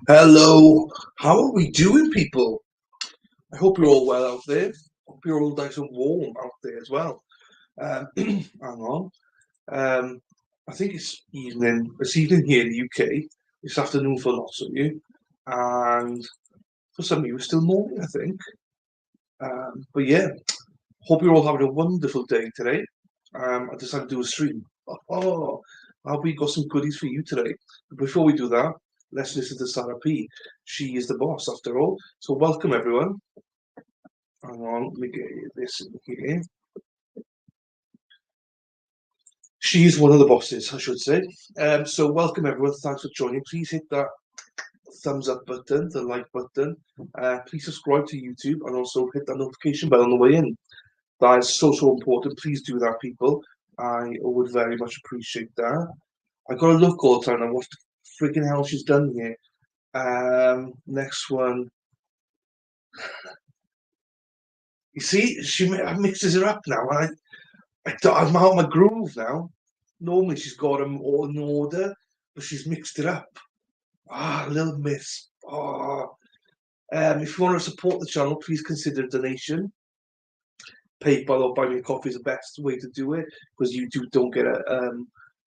Hello, how are we doing, people? I hope you're all well out there. Hope you're all nice and warm out there as well. Hang on. Um, I think it's evening. It's evening here in the UK. It's afternoon for lots of you, and for some of you, it's still morning. I think. But yeah, hope you're all having a wonderful day today. I decided to do a stream. Oh, we got some goodies for you today. But before we do that, let's listen to Sarah P. She is the boss after all. So welcome everyone. Hang on, let me get this in here. She's one of the bosses, I should say. So welcome everyone. Thanks for joining. Please hit that thumbs up button, the like button. Please subscribe to YouTube and also hit that notification bell on the way in. That is so important. Please do that, people. I would very much appreciate that. I gotta look all the time and what the freaking hell she's done here. Next one. You see, she mixes it up now. I'm out of my groove now. Normally she's got them all in order, but she's mixed it up. Little miss. If you want to support the channel, please consider a donation. PayPal or Buy Me a Coffee is the best way to do it because YouTube don't get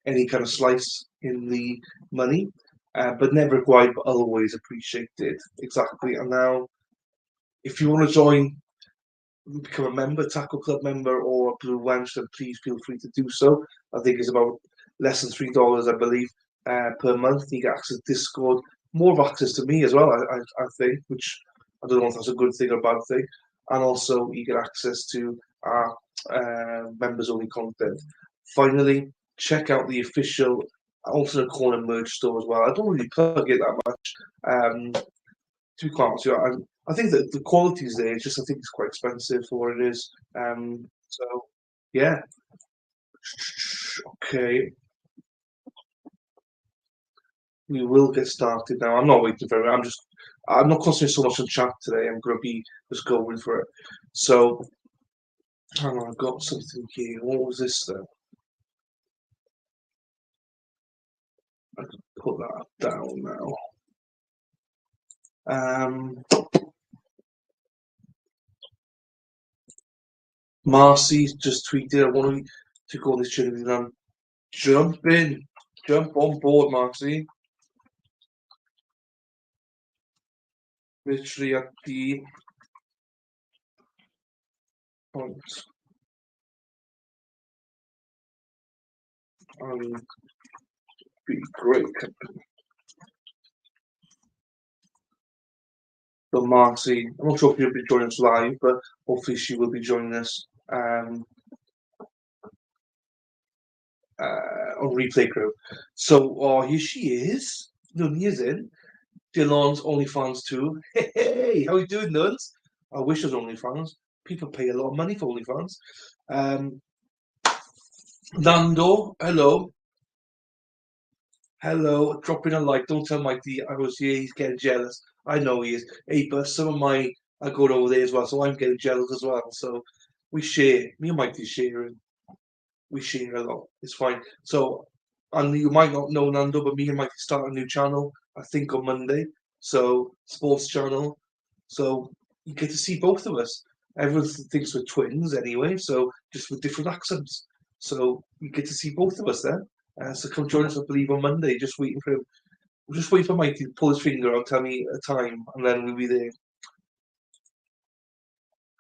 any kind of slice in the money. But never quite, but always appreciated. Exactly. And now, if you want to join, become a member, Tackle Club member, or a Blue Wench, then please feel free to do so. I think it's about less than $3, I believe, per month. You get access to Discord, more of access to me as well, I think, which I don't know if that's a good thing or a bad thing. And also, you get access to our members only content. Finally, check out the official Alternate Corner merch store as well. I don't really plug it that much. To be quite honest, I think that the quality is there. It's just I think it's quite expensive for what it is. So yeah, okay, we will get started now. I'm not waiting for it. I'm not concentrating so much on chat today. I'm gonna be just going for it. So hang on, I've got something here. What was this then? I can put that down now. Marcy just tweeted, I want to go on this journey with them. Jump in, jump on board, Marcy. Literally at the point. And be great company. So Marcy, I'm not sure if she'll be joining us live, but hopefully she will be joining us on replay crew. So here she is. Nunez in. Dylan's OnlyFans too. Hey, how you doing, Nuns? I wish it was OnlyFans. People pay a lot of money for OnlyFans. Nando, hello. Hello, drop in a like. Don't tell Mike D I was here. He's getting jealous. I know he is. Hey, but some of my are going over there as well, so I'm getting jealous as well. So we share. Me and Mike D sharing. We share a lot. It's fine. So, and you might not know Nando, but me and Mike start a new channel. I think on Monday. So sports channel. So you get to see both of us. Everyone thinks we're twins anyway. So just with different accents. So you get to see both of us then. So come join us, I believe, on Monday. Just waiting for him. We'll just wait for Mike to pull his finger out, tell me a time, and then we'll be there.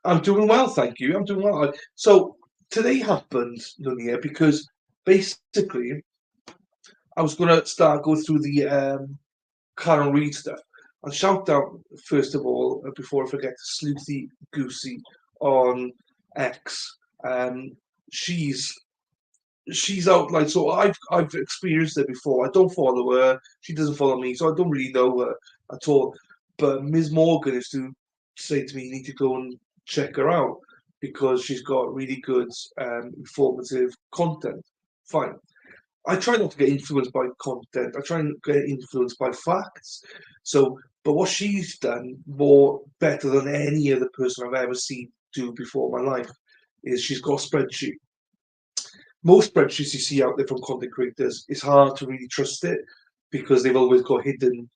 I'm doing well, thank you. I'm doing well. So today happened, Lunia, because basically I was going to start go through the Karen Reid stuff. And shout out, first of all, before I forget, Sleuthy Goosey on X. She's she's out like so. I've experienced it before. I don't follow her. She doesn't follow me, so I don't really know her at all. But Ms. Morgan is to say to me, you need to go and check her out because she's got really good informative content. Fine. I try not to get influenced by content. I try and get influenced by facts. So, but what she's done more better than any other person I've ever seen do before in my life is she's got a spreadsheet. Most spreadsheets you see out there from content creators, it's hard to really trust it because they've always got hidden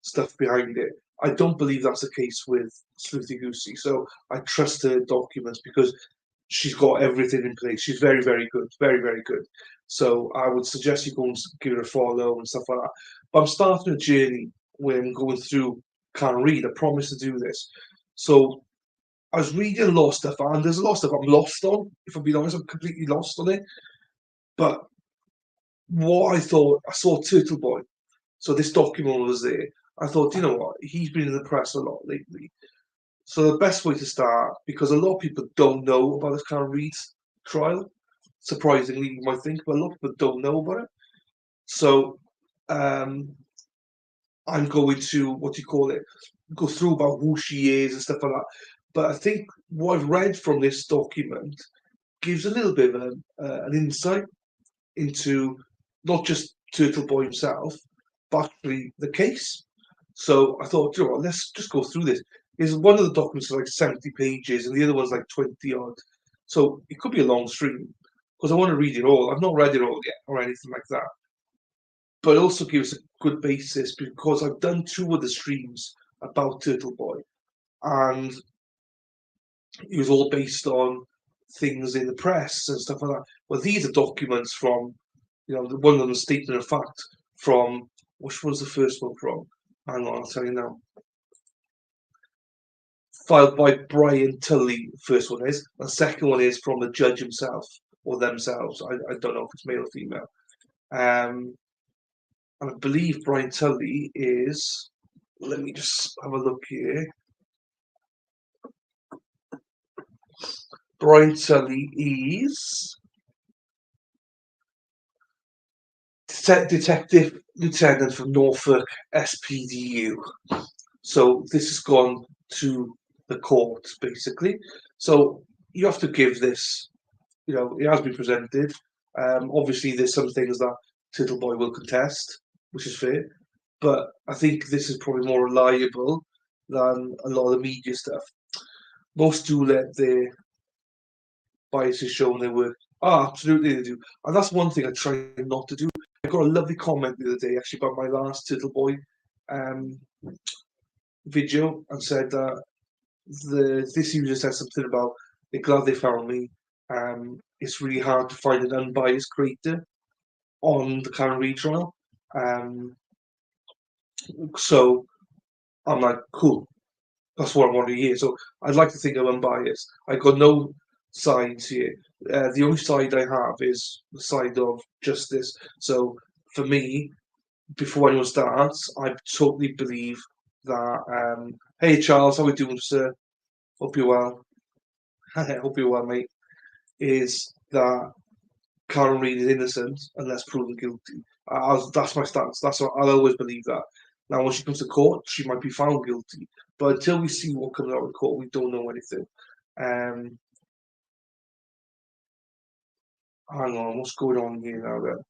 stuff behind it. I don't believe that's the case with Sleuthie Goosey. So I trust her documents because she's got everything in place. She's very, very good, very, very good. So I would suggest you go and give her a follow and stuff like that. But I'm starting a journey where I'm going through Can't Read. I promise to do this. So I was reading a lot of stuff, and there's a lot of stuff I'm lost on. If I'm being honest, I'm completely lost on it. But what I thought, I saw Turtleboy. So this document was there. I thought, you know what, he's been in the press a lot lately. So the best way to start, because a lot of people don't know about this Karen Reid trial. Surprisingly, you might think, but a lot of people don't know about it. So um, I'm going to what do you call it? Go through about who she is and stuff like that. But I think what I've read from this document gives a little bit of an insight into not just Turtleboy himself, but actually the case. So I thought, you know what, let's just go through this. Is one of the documents is like 70 pages and the other one's like 20 odd. So it could be a long stream because I want to read it all. I've not read it all yet or anything like that. But it also gives a good basis because I've done two of the streams about Turtleboy and it was all based on things in the press and stuff like that. Well, these are documents from, one of them is statement of fact from, which was the first one from? Hang on, I'll tell you now. Filed by Brian Tully, the first one is. The second one is from the judge himself or themselves. I don't know if it's male or female. And I believe Brian Tully is, let me just have a look here. Brian Tully is Detective Lieutenant from Norfolk SPDU. So this has gone to the court, basically. So you have to give this, it has been presented. Obviously, there's some things that Turtleboy will contest, which is fair. But I think this is probably more reliable than a lot of the media stuff. Most do let their biases show in their work. Oh, absolutely they do. And that's one thing I try not to do. I got a lovely comment the other day actually about my last Turtleboy video and said that this user said something about they're glad they found me. It's really hard to find an unbiased creator on the Karen Reid trial. So I'm like, cool. That's what I want to hear. So I'd like to think I'm unbiased. I got no sides here. The only side I have is the side of justice. So for me, before anyone starts, I totally believe that. Hey Charles, how are we doing, sir? Hope you're well. Hope you're well, mate. Is that Karen Reid is innocent unless proven guilty. That's my stance. That's what I'll always believe that. Now, when she comes to court, she might be found guilty, but until we see what comes out of court, we don't know anything. Um, Hang on, what's going on here now? Then,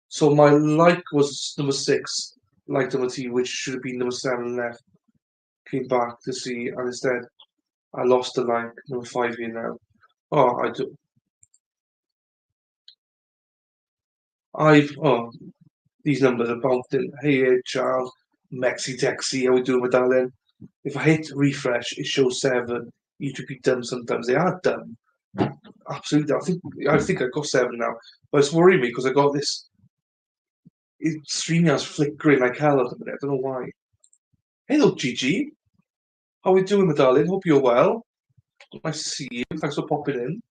so my like was number 6, liked on the TV, which should have been number 7 left. Came back to see, and instead I lost the like number 5 here now. Oh, I do. These numbers are bouncing. Hey, Charles, Mexi Texi, how we doing, my darling? If I hit refresh, it shows 7. You should be dumb sometimes. They are dumb. Absolutely. I think I got 7 now. But it's worrying me because I got this. StreamYard's flickering like hell at the minute. I don't know why. Hello, Gigi. How we doing, my darling? Hope you're well. Nice to see you. Thanks for popping in.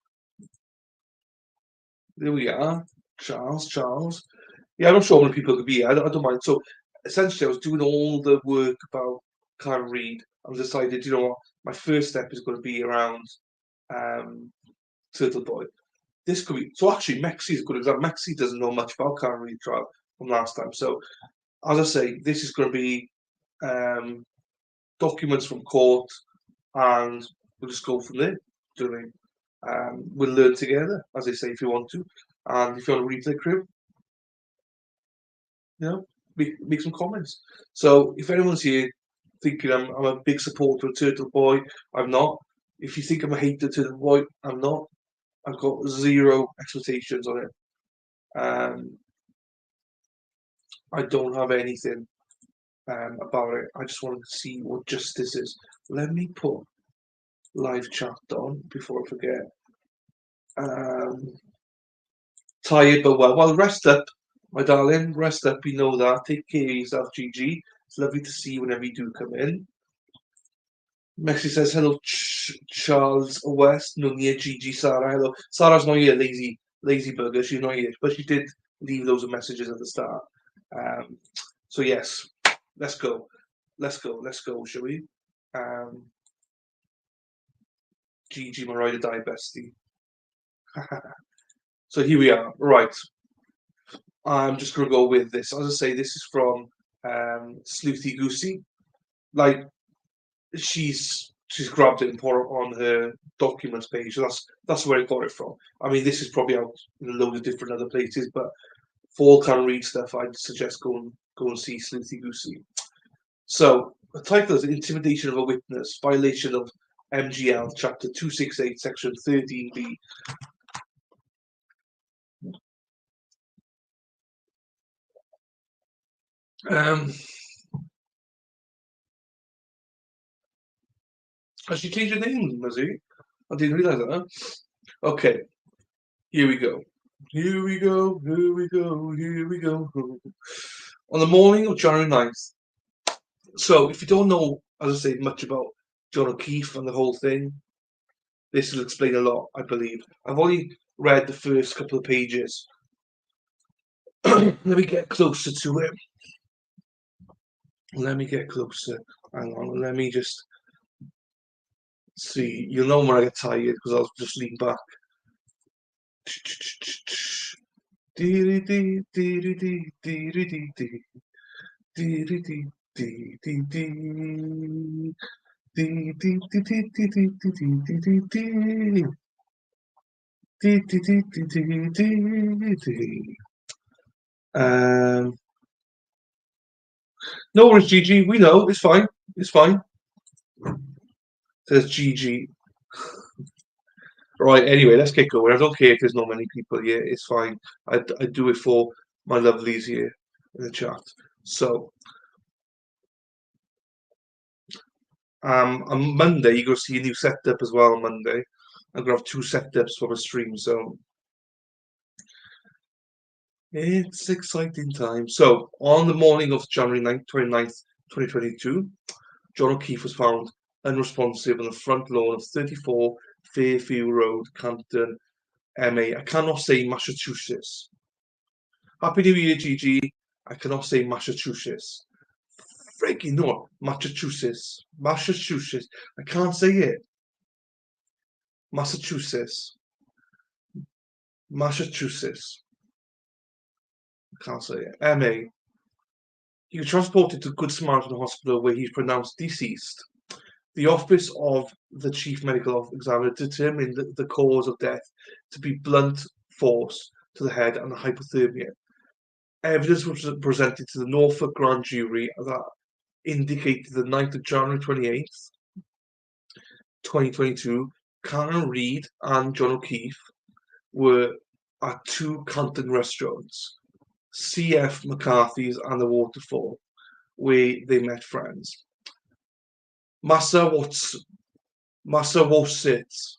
There we are. Charles. Yeah, I'm not sure how many people could be here. I don't mind. So essentially, I was doing all the work about Karen Reid. I decided, you know what, my first step is going to be around Turtleboy. This could be so. Actually, Mexi is a good example. Mexi doesn't know much about Karen Reid trial from last time. So, as I say, this is going to be documents from court, and we'll just go from there. Do you know what I mean? We'll learn together, as they say, if you want to, and if you want to read the crew, make some comments. So if anyone's here thinking I'm a big supporter of Turtleboy, I'm not. If you think I'm a hater of Turtleboy, I'm not. I've got zero expectations on it. I don't have anything about it. I just wanted to see what justice is. Let me put live chat on before I forget. Um, Tired but well. Well, rest up, my darling. Rest up. You know that. Take care of yourself, Gigi. It's lovely to see you whenever you do come in. Mexi says hello, Charles West, Nunia, Gigi, Sarah. Hello. Sarah's not here, lazy burger. She's not here, but she did leave loads of messages at the start. Um, so yes, let's go, let's go, shall we? Um, Gigi, my ride or die bestie. So here we are. Right, I'm just gonna go with this. As I say, this is from Sleuthy Goosey. Like she's grabbed it and put it on her documents page. So that's where I got it from. I mean, this is probably out in a load of different other places, but for all can read stuff, I'd suggest go and see Sleuthy Goosey. So the title is Intimidation of a Witness, Violation of MGL, Chapter 268, Section 13B. Has she changed her name, has he? I didn't realise that. Huh? Okay, here we go. Here we go, here we go, here we go. On the morning of January 9th. So, if you don't know, as I say, much about John O'Keefe and the whole thing, this will explain a lot, I believe. I've only read the first couple of pages. Let me get closer to it. Let me get closer. Hang on, let me just see. You'll know when I get tired because I'll just lean back. Um, no worries, Gigi. We know it's fine. It's fine. Says Gigi. Right. Anyway, let's get going. I don't care if there's not many people here. It's fine. I do it for my lovelies here in the chat. So, on Monday you're gonna see a new setup as well. On Monday, I'm gonna have two setups for the stream. So it's exciting time. So on the morning of January 9th, 29th, 2022, John O'Keefe was found unresponsive on the front lawn of 34 Fairview Road, Campden, MA. I cannot say Massachusetts. Happy New Year, Gigi. I cannot say Massachusetts. Freaking no, Massachusetts. Massachusetts. I can't say it. Massachusetts. Massachusetts. I can't say it. MA. He was transported to Good Samaritan Hospital where he's pronounced deceased. The Office of the Chief Medical Examiner determined the cause of death to be blunt force to the head and hypothermia. Evidence was presented to the Norfolk Grand Jury that indicated the 9th of January 28th, 2022, Karen Reid and John O'Keefe were at two Canton restaurants, C.F. McCarthy's and the Waterfall, where they met friends. Massachusetts. Massachusetts.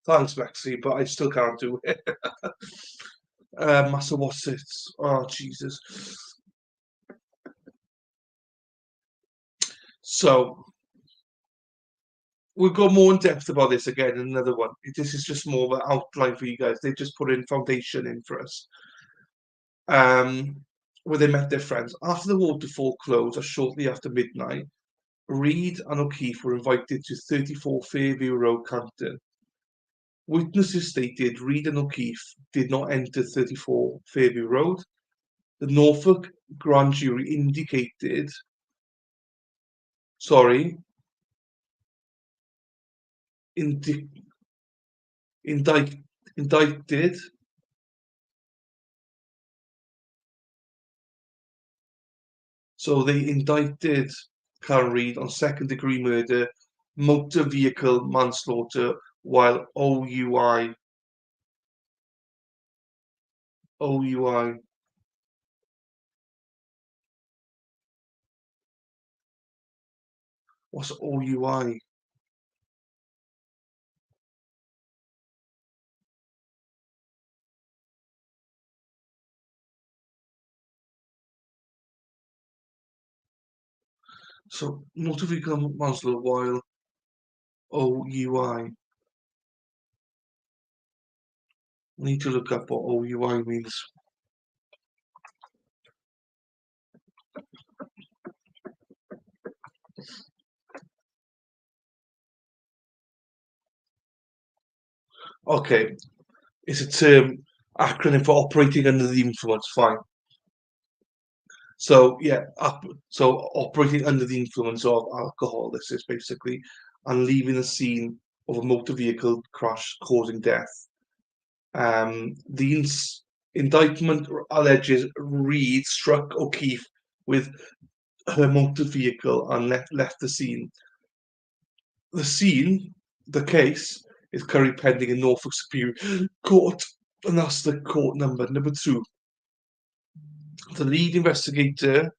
Thanks, Maxie, but I still can't do it. Massachusetts. Oh, Jesus. So, we'll go more in depth about this again in another one. This is just more of an outline for you guys. They just put in foundation in for us. Where they met their friends. After the waterfall closed, or shortly after midnight, Reid and O'Keefe were invited to 34 Fairview Road, Campden. Witnesses stated Reid and O'Keefe did not enter 34 Fairview Road. The Norfolk Grand Jury indicated, sorry, indicted, so they indicted Karen Reid on second-degree murder, motor vehicle manslaughter, while OUI OUI. What's OUI? So motor vehicle manslaughter while OUI. Need to look up what OUI means. Okay, it's a term acronym for operating under the influence. Fine. So yeah, so operating under the influence of alcohol. This is basically, and leaving the scene of a motor vehicle crash causing death. The indictment alleges Reed struck O'Keefe with her motor vehicle and left the scene. The scene, the case, is currently pending in Norfolk Superior Court, and that's the court number 2. The lead investigator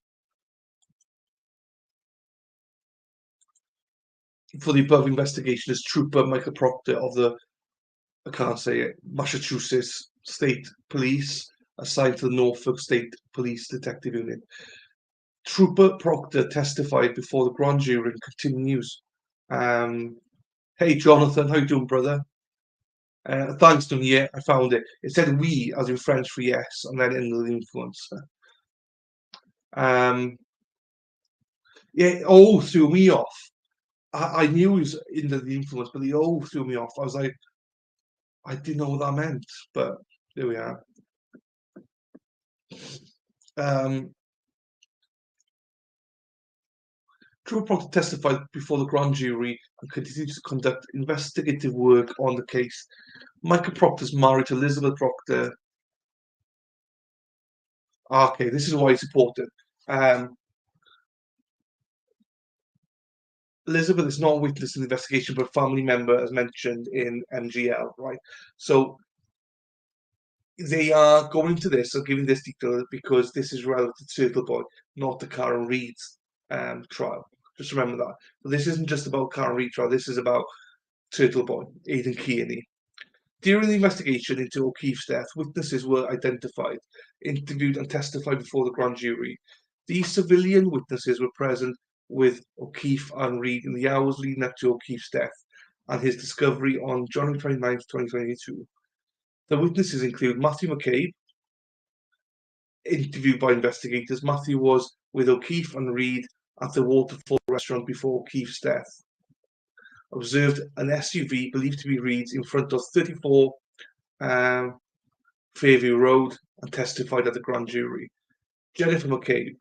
for the above investigation is Trooper Michael Proctor of the, I can't say it, Massachusetts State Police, assigned to the Norfolk State Police Detective Unit. Trooper Proctor testified before the grand jury and continues. Hey Jonathan, how you doing, brother? Thanks to me, I found it. It said we, as in French for yes, and then under the influence. Um, yeah, it all threw me off. I knew he was under the influence, but it all threw me off. I was like, I didn't know what that meant, but there we are. Um, Trooper Proctor testified before the grand jury and continued to conduct investigative work on the case. Michael Proctor is married to Elizabeth Proctor. Okay, this is why it's important. Um, Elizabeth is not a witness in the investigation, but a family member, as mentioned in MGL, right? So they are going to this or giving this detail because this is relevant to Turtleboy, not the Karen Reid trial. Just remember that. But this isn't just about Karen Reid trial. This is about Turtleboy, Aidan Kearney. During the investigation into O'Keefe's death, witnesses were identified, interviewed, and testified before the grand jury. These civilian witnesses were present with O'Keefe and Reid in the hours leading up to O'Keefe's death and his discovery on January 29th, 2022. The witnesses include Matthew McCabe, interviewed by investigators. Matthew was with O'Keefe and Reid at the Waterfall restaurant before O'Keefe's death. Observed an SUV believed to be Reid's in front of 34 Fairview Road and testified at the grand jury. Jennifer McCabe,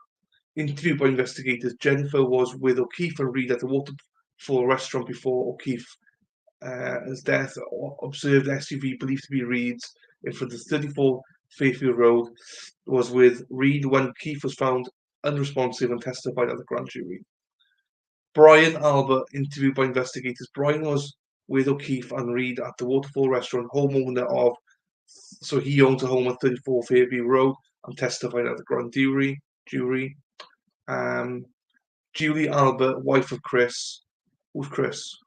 interviewed by investigators. Jennifer was with O'Keefe and Reid at the Waterfall restaurant before O'Keefe's death. Observed SUV believed to be Reid's in front of 34 Fairfield Road. Was with Reid when O'Keefe was found unresponsive and testified at the grand jury. Brian Albert, interviewed by investigators. Brian was with O'Keefe and Reid at the Waterfall restaurant, homeowner of, so he owns a home at 34 Fairview Road and testified at the grand jury. Julie Albert, wife of Chris. Who's Chris?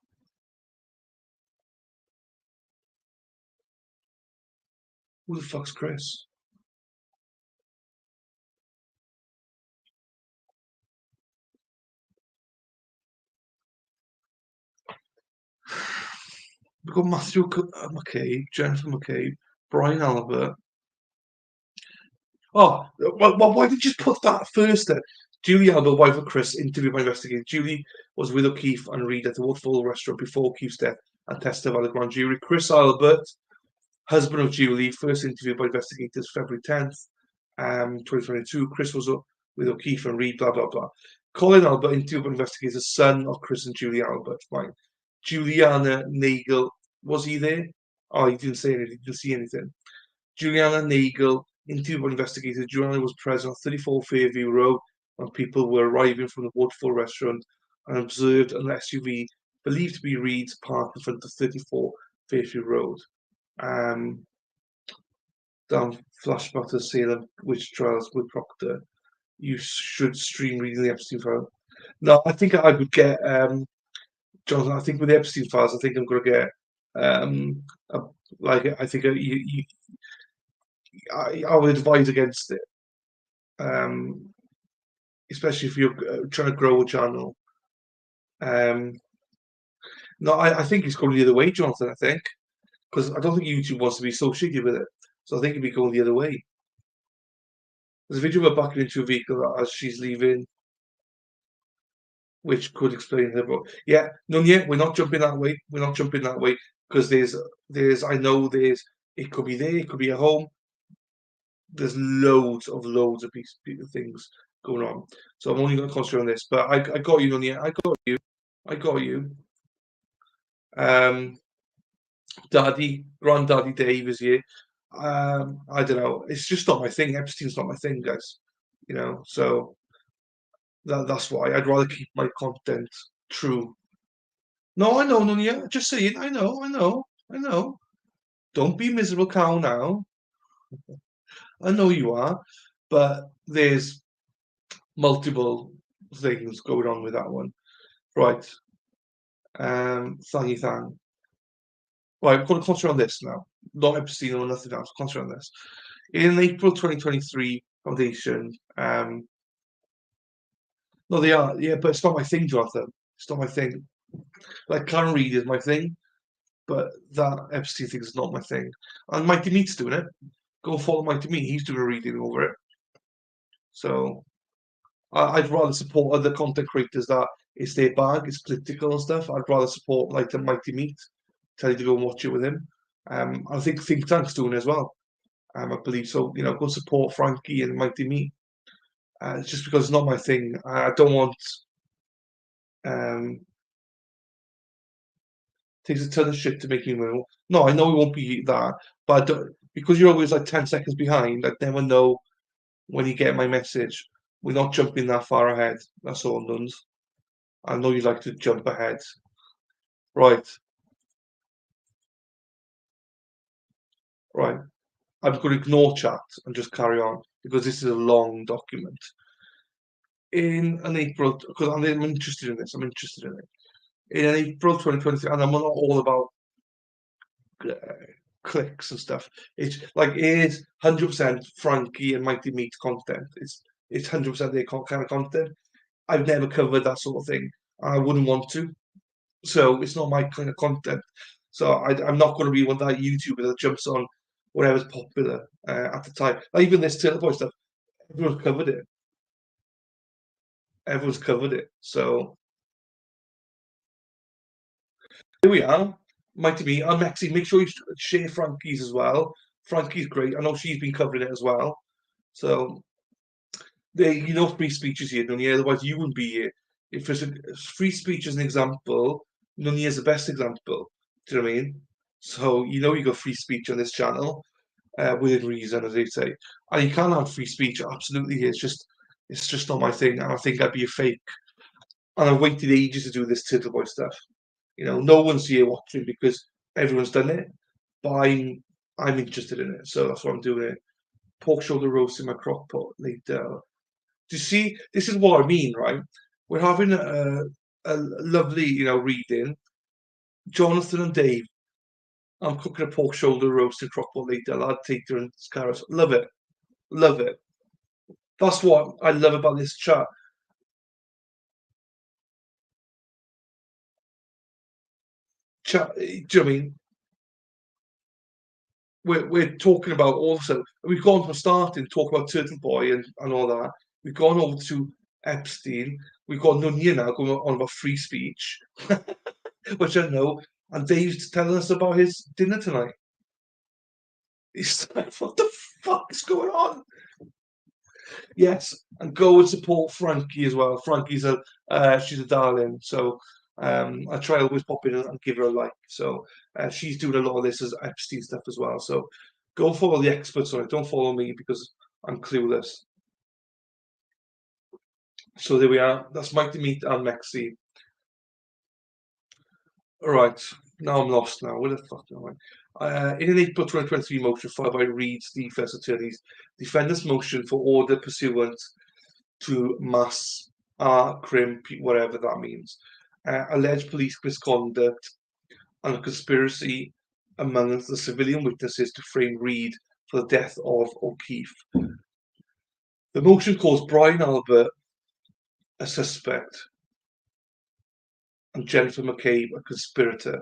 Who the fuck's Chris? We've got Matthew McCabe, Jennifer McCabe, Brian Albert. Oh, well, why did you put that first then? Julie Albert, wife of Chris, interviewed by investigators. Julie was with O'Keefe and Reid at the Waterfall restaurant before O'Keefe's death and testified at the grand jury. Chris Albert, husband of Julie, first interviewed by investigators February 10th, 2022. Chris was with O'Keefe and Reid, blah, blah, blah. Colin Albert, interviewed by investigators, son of Chris and Julie Albert. Fine. Juliana Nagel, was he there? Oh, he didn't say anything. He didn't see anything. Juliana Nagel, interviewed by investigators. Juliana was present on 34 Fairview Road when people were arriving from the Waterfall restaurant and observed an SUV believed to be Reid's parked in front of 34 Fairview Road. Um, down flashback to Salem witch trials with Proctor. You should stream reading the Epstein file. No, I think I would get Jonathan. I think with the Epstein files, I think I'm going to get a, like I think I would advise against it, um, especially if you're trying to grow a channel. Um, no, I think it's going the other way, Jonathan. I think because I don't think YouTube wants to be associated with it, so I think it'd be going the other way. There's a video of her backing into a vehicle as she's leaving, which could explain her. But yeah, no, yeah, we're not jumping that way. We're not jumping that way because I know it could be there, it could be at home. There's loads of things going on. So I'm only going to concentrate on this. But I got you, Nunya. I got you. Granddaddy Dave is here. I don't know. It's just not my thing. Epstein's not my thing, guys. So that's why I'd rather keep my content true. No, I know, Nunya. Just saying. I know. Don't be miserable cow now. I know you are, but there's multiple things going on with that one. Right. Thangy Thang. Right, I'm going to concentrate on this now. Not Epstein or nothing else. Concentrate on this. In April 2023, Foundation. No, they are. Yeah, but it's not my thing, Jonathan. It's not my thing. Like Karen Reid is my thing, but that Epstein thing is not my thing. And Mighty Meat's doing it. Go follow Mighty Meat. He's doing a reading over it. So I'd rather support other content creators that it's their bag, it's political and stuff. I'd rather support like the Mighty Meat. Tell you to go and watch it with him. I think Think Tank's doing it as well. I believe so. Go support Frankie and Mighty Meat. It's just because it's not my thing. I don't want. Um, takes a ton of shit to make me move. No, I know it won't be that, but I don't, because you're always like 10 seconds behind. I'd never know when you get my message. We're not jumping that far ahead. That's all, nuns. I know you like to jump ahead. Right, right. I'm going to ignore chat and just carry on because this is a long document. In an April, because I'm interested in this. I'm interested in it. In April 2023, and I'm not all about uh, clicks and stuff. It's like it is 100% Frankie and Mighty Meat content. It's 100% their kind of content. I've never covered that sort of thing. I wouldn't want to. So it's not my kind of content. So I'm not going to be one of that YouTuber that jumps on whatever's popular at the time. Like even this Turtleboy stuff, everyone's covered it. Everyone's covered it. So here we are. Mighty Me. And Mexi, make sure you share Frankie's as well. Frankie's great. I know she's been covering it as well. So free speech is here, Nunny. Otherwise, you wouldn't be here. If there's a free speech as an example, Nunny is the best example. Do you know what I mean? So you got free speech on this channel, within reason, as they say. And you can have free speech, absolutely. It's just not my thing, and I think I'd be a fake. And I've waited ages to do this Turtleboy stuff. No one's here watching because everyone's done it, but I'm interested in it, so that's what I'm doing. It. Pork shoulder roast in my crock pot later. Do you see? This is what I mean, right? We're having a lovely, reading. Jonathan and Dave. I'm cooking a pork shoulder roast in crock pot later. I'll add tater and carrots. Love it, love it. That's what I love about this chat. Chat. Do you know what I mean? We're talking about also we've gone from starting to talk about Turtleboy and all that. We've gone over to Epstein. We've got Nunya now going on about free speech, which I know. And Dave's telling us about his dinner tonight. He's like, what the fuck is going on? Yes, and go and support Frankie as well. Frankie's she's a darling. So I try always pop in and give her a like. So she's doing a lot of this as Epstein stuff as well. So go follow the experts on it. Don't follow me because I'm clueless. So there we are. That's Mike to meet and Mexi. All right. Now I'm lost now. Where the fuck am I? In an April 2023 motion filed by Reed's defence attorneys, defendants' motion for order pursuant to mass crim, whatever that means, alleged police misconduct and a conspiracy among the civilian witnesses to frame Reed for the death of O'Keefe. The motion calls Brian Albert a suspect and Jennifer McCabe a conspirator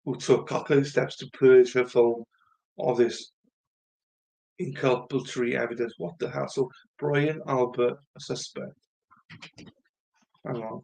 who took calculated steps to purge her phone of this inculpatory evidence. What the hell? So Brian Albert, a suspect. Hang on.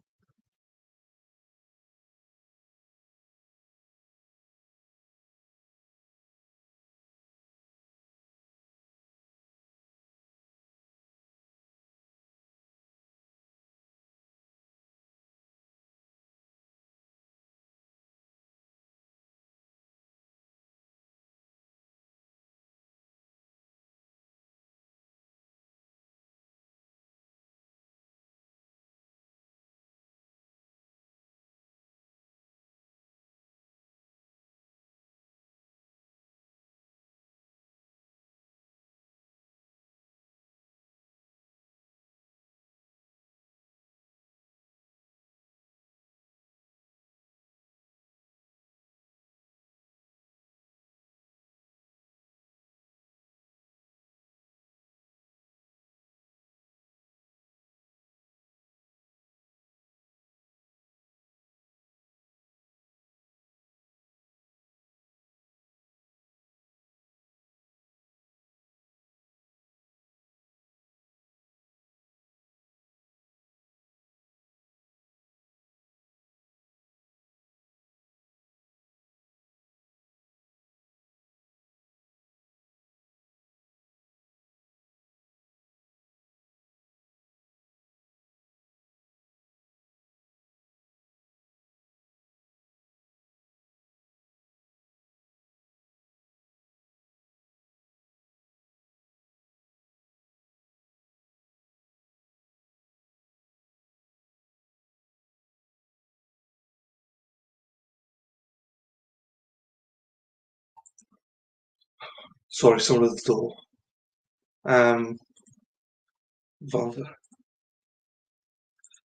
Sorry, someone at the door. Valda.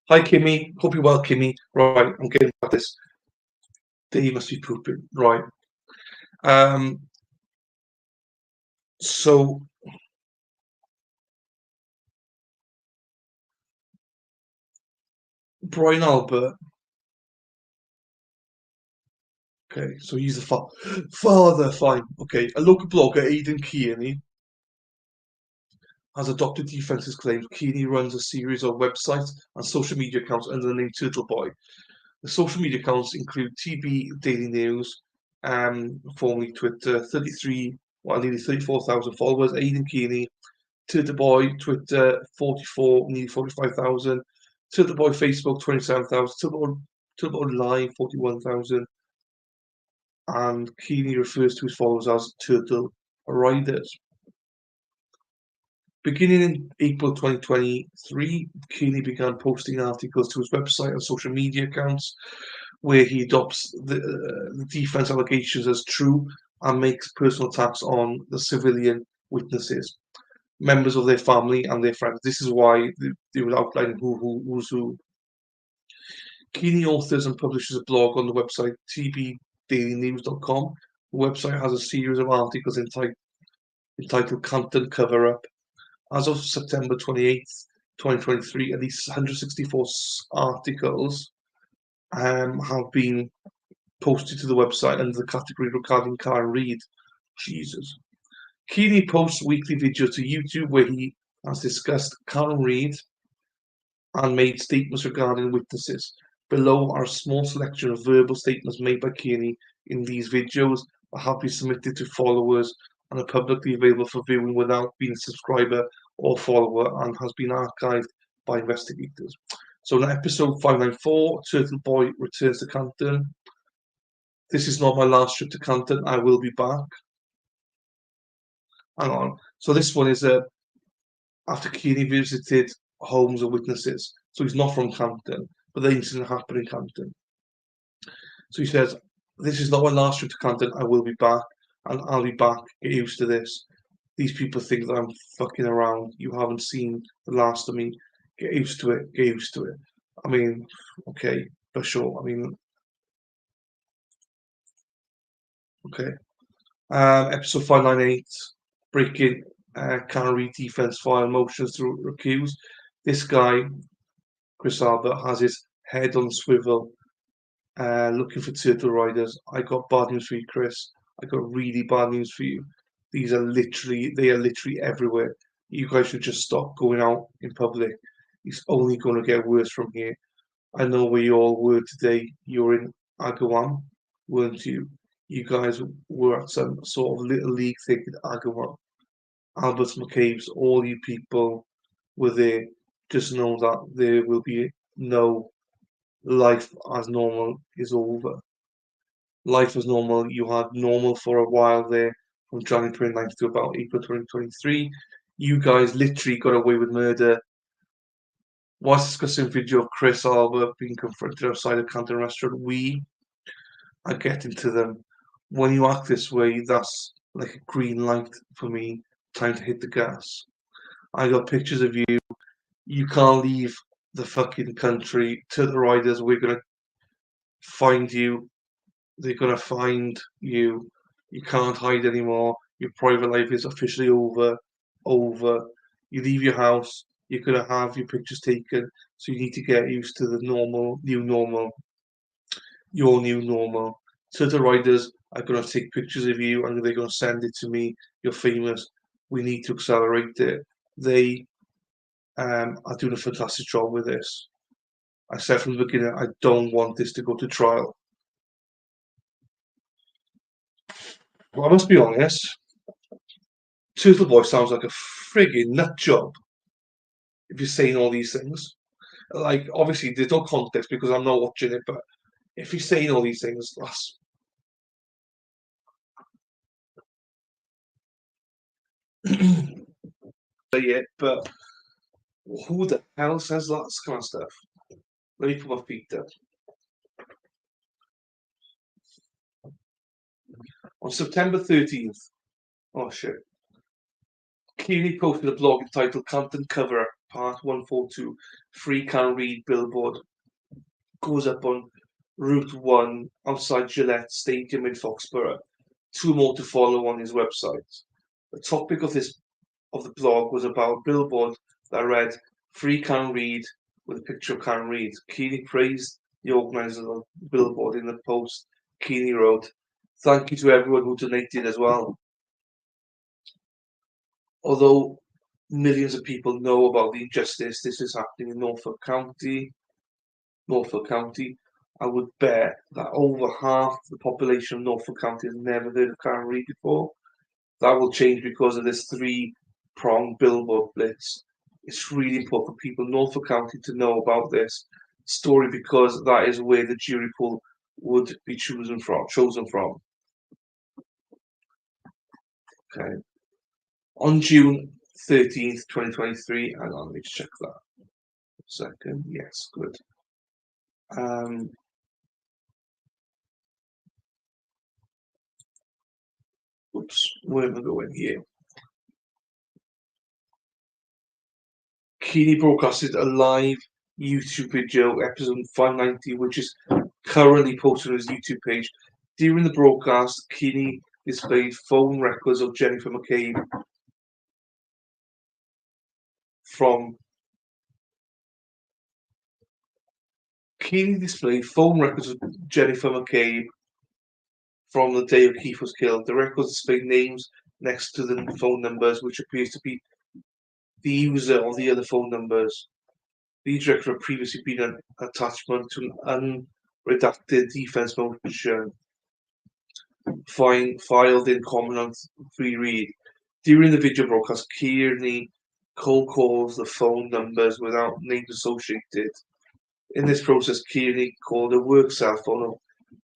Hi, Kimmy. Hope you're well, Kimmy. Right, I'm getting back this. Dave must be pooping. Right. Um, so Brian Albert. Okay, so he's the father. Fine. Okay, a local blogger, Aidan Kearney, has adopted defence's claims. Kearney runs a series of websites and social media accounts under the name Turtleboy. The social media accounts include TB Daily News, formerly Twitter, 33, well, nearly 34,000 followers. Aidan Kearney, Turtleboy, Twitter, 44, nearly 45,000. Turtleboy, Facebook, 27,000. Turtleboy Live, 41,000. And Kearney refers to his followers as Turtle Riders. Beginning in April 2023, Kearney began posting articles to his website and social media accounts where he adopts the defense allegations as true and makes personal attacks on the civilian witnesses, members of their family and their friends. This is why they were outlining who's who. Kearney authors and publishes a blog on the website tbdailynews.com. The website has a series of articles entitled Canton Cover Up. As of September 28th, 2023, at least 164 articles have been posted to the website under the category regarding Karen Reed. Jesus. Kearney posts weekly videos to YouTube where he has discussed Karen Reed and made statements regarding witnesses. Below are a small selection of verbal statements made by Kearney in these videos that have been submitted to followers and are publicly available for viewing without being a subscriber or follower and has been archived by investigators. So in episode 594, Turtle Boy returns to Canton. This is not my last trip to Canton. I will be back. Hang on. So this one is after Kearney visited homes of witnesses. So he's not from Canton, but the incident happened in Canton. So he says, This is not my last trip to Canton. I will be back, and I'll be back. Get used to this. These people think that I'm fucking around. You haven't seen the last of me. Get used to it. Get used to it. I mean, okay, for sure. I mean, okay. Episode 598, breaking Canary defense file motions through recuse. This guy, Chris Albert, has his head on swivel, looking for turtle riders. I got bad news for you, Chris. I got really bad news for you. They are literally everywhere. You guys should just stop going out in public. It's only going to get worse from here. I know where you all were today. You were in Agawam, weren't you? You guys were at some sort of little league thing in Agawam. Albert McCabe's, all you people were there. Just know that there will be no life as normal is over. Life as normal, you had normal for a while there from January 29th to about April 2023. You guys literally got away with murder. Whilst discussing video of Chris Albert being confronted outside a Canton restaurant, we are getting to them. When you act this way, that's like a green light for me. Time to hit the gas. I got pictures of you. You can't leave the fucking country. To the riders, we're gonna find you. They're gonna find you. You can't hide anymore. Your private life is officially over. Over. You leave your house. You're gonna have your pictures taken. So you need to get used to the normal, new normal, your new normal. So the riders are gonna take pictures of you and they're gonna send it to me. You're famous. We need to accelerate it. They are doing a fantastic job with this. I said from the beginning, I don't want this to go to trial. Well, I must be honest, Turtleboy sounds like a frigging nut job if you're saying all these things. Like, obviously, there's no context because I'm not watching it, but if he's saying all these things, that's it. But who the hell says that kind of stuff? Let me put my feet down. On September 13th, oh shit, Keely posted a blog entitled Content Cover Part 142 Free Can Read Billboard. Goes up on Route 1 outside Gillette Stadium in Foxborough. Two more to follow on his website. The topic of the blog was about a billboard that read "Free Can Read" with a picture of Can Read. Keely praised the organisers of the billboard in the post. Keely wrote, "Thank you to everyone who donated as well. Although millions of people know about the injustice this is happening in Norfolk County, I would bet that over half the population of Norfolk County has never heard of Can Read before. That will change because of this three-pronged billboard blitz. It's really important for people in Norfolk County to know about this story because that is where the jury pool would be chosen from. Okay. On June 13th, 2023, hang on, let me check that. Second, yes, good. Um, oops, where am I going here? Keeney broadcasted a live YouTube video, episode 590, which is currently posted on his YouTube page. During the broadcast, Keeney displayed phone records of Jennifer McCabe from Keeney displayed phone records of Jennifer McCabe from the day O'Keefe was killed. The records display names next to the phone numbers, which appears to be the user of the other phone numbers. These records have previously been an attachment to an unredacted defense motion filed in Common Free Read. During the video broadcast, Kearney cold calls the phone numbers without names associated. In this process, Kearney called a work cell phone of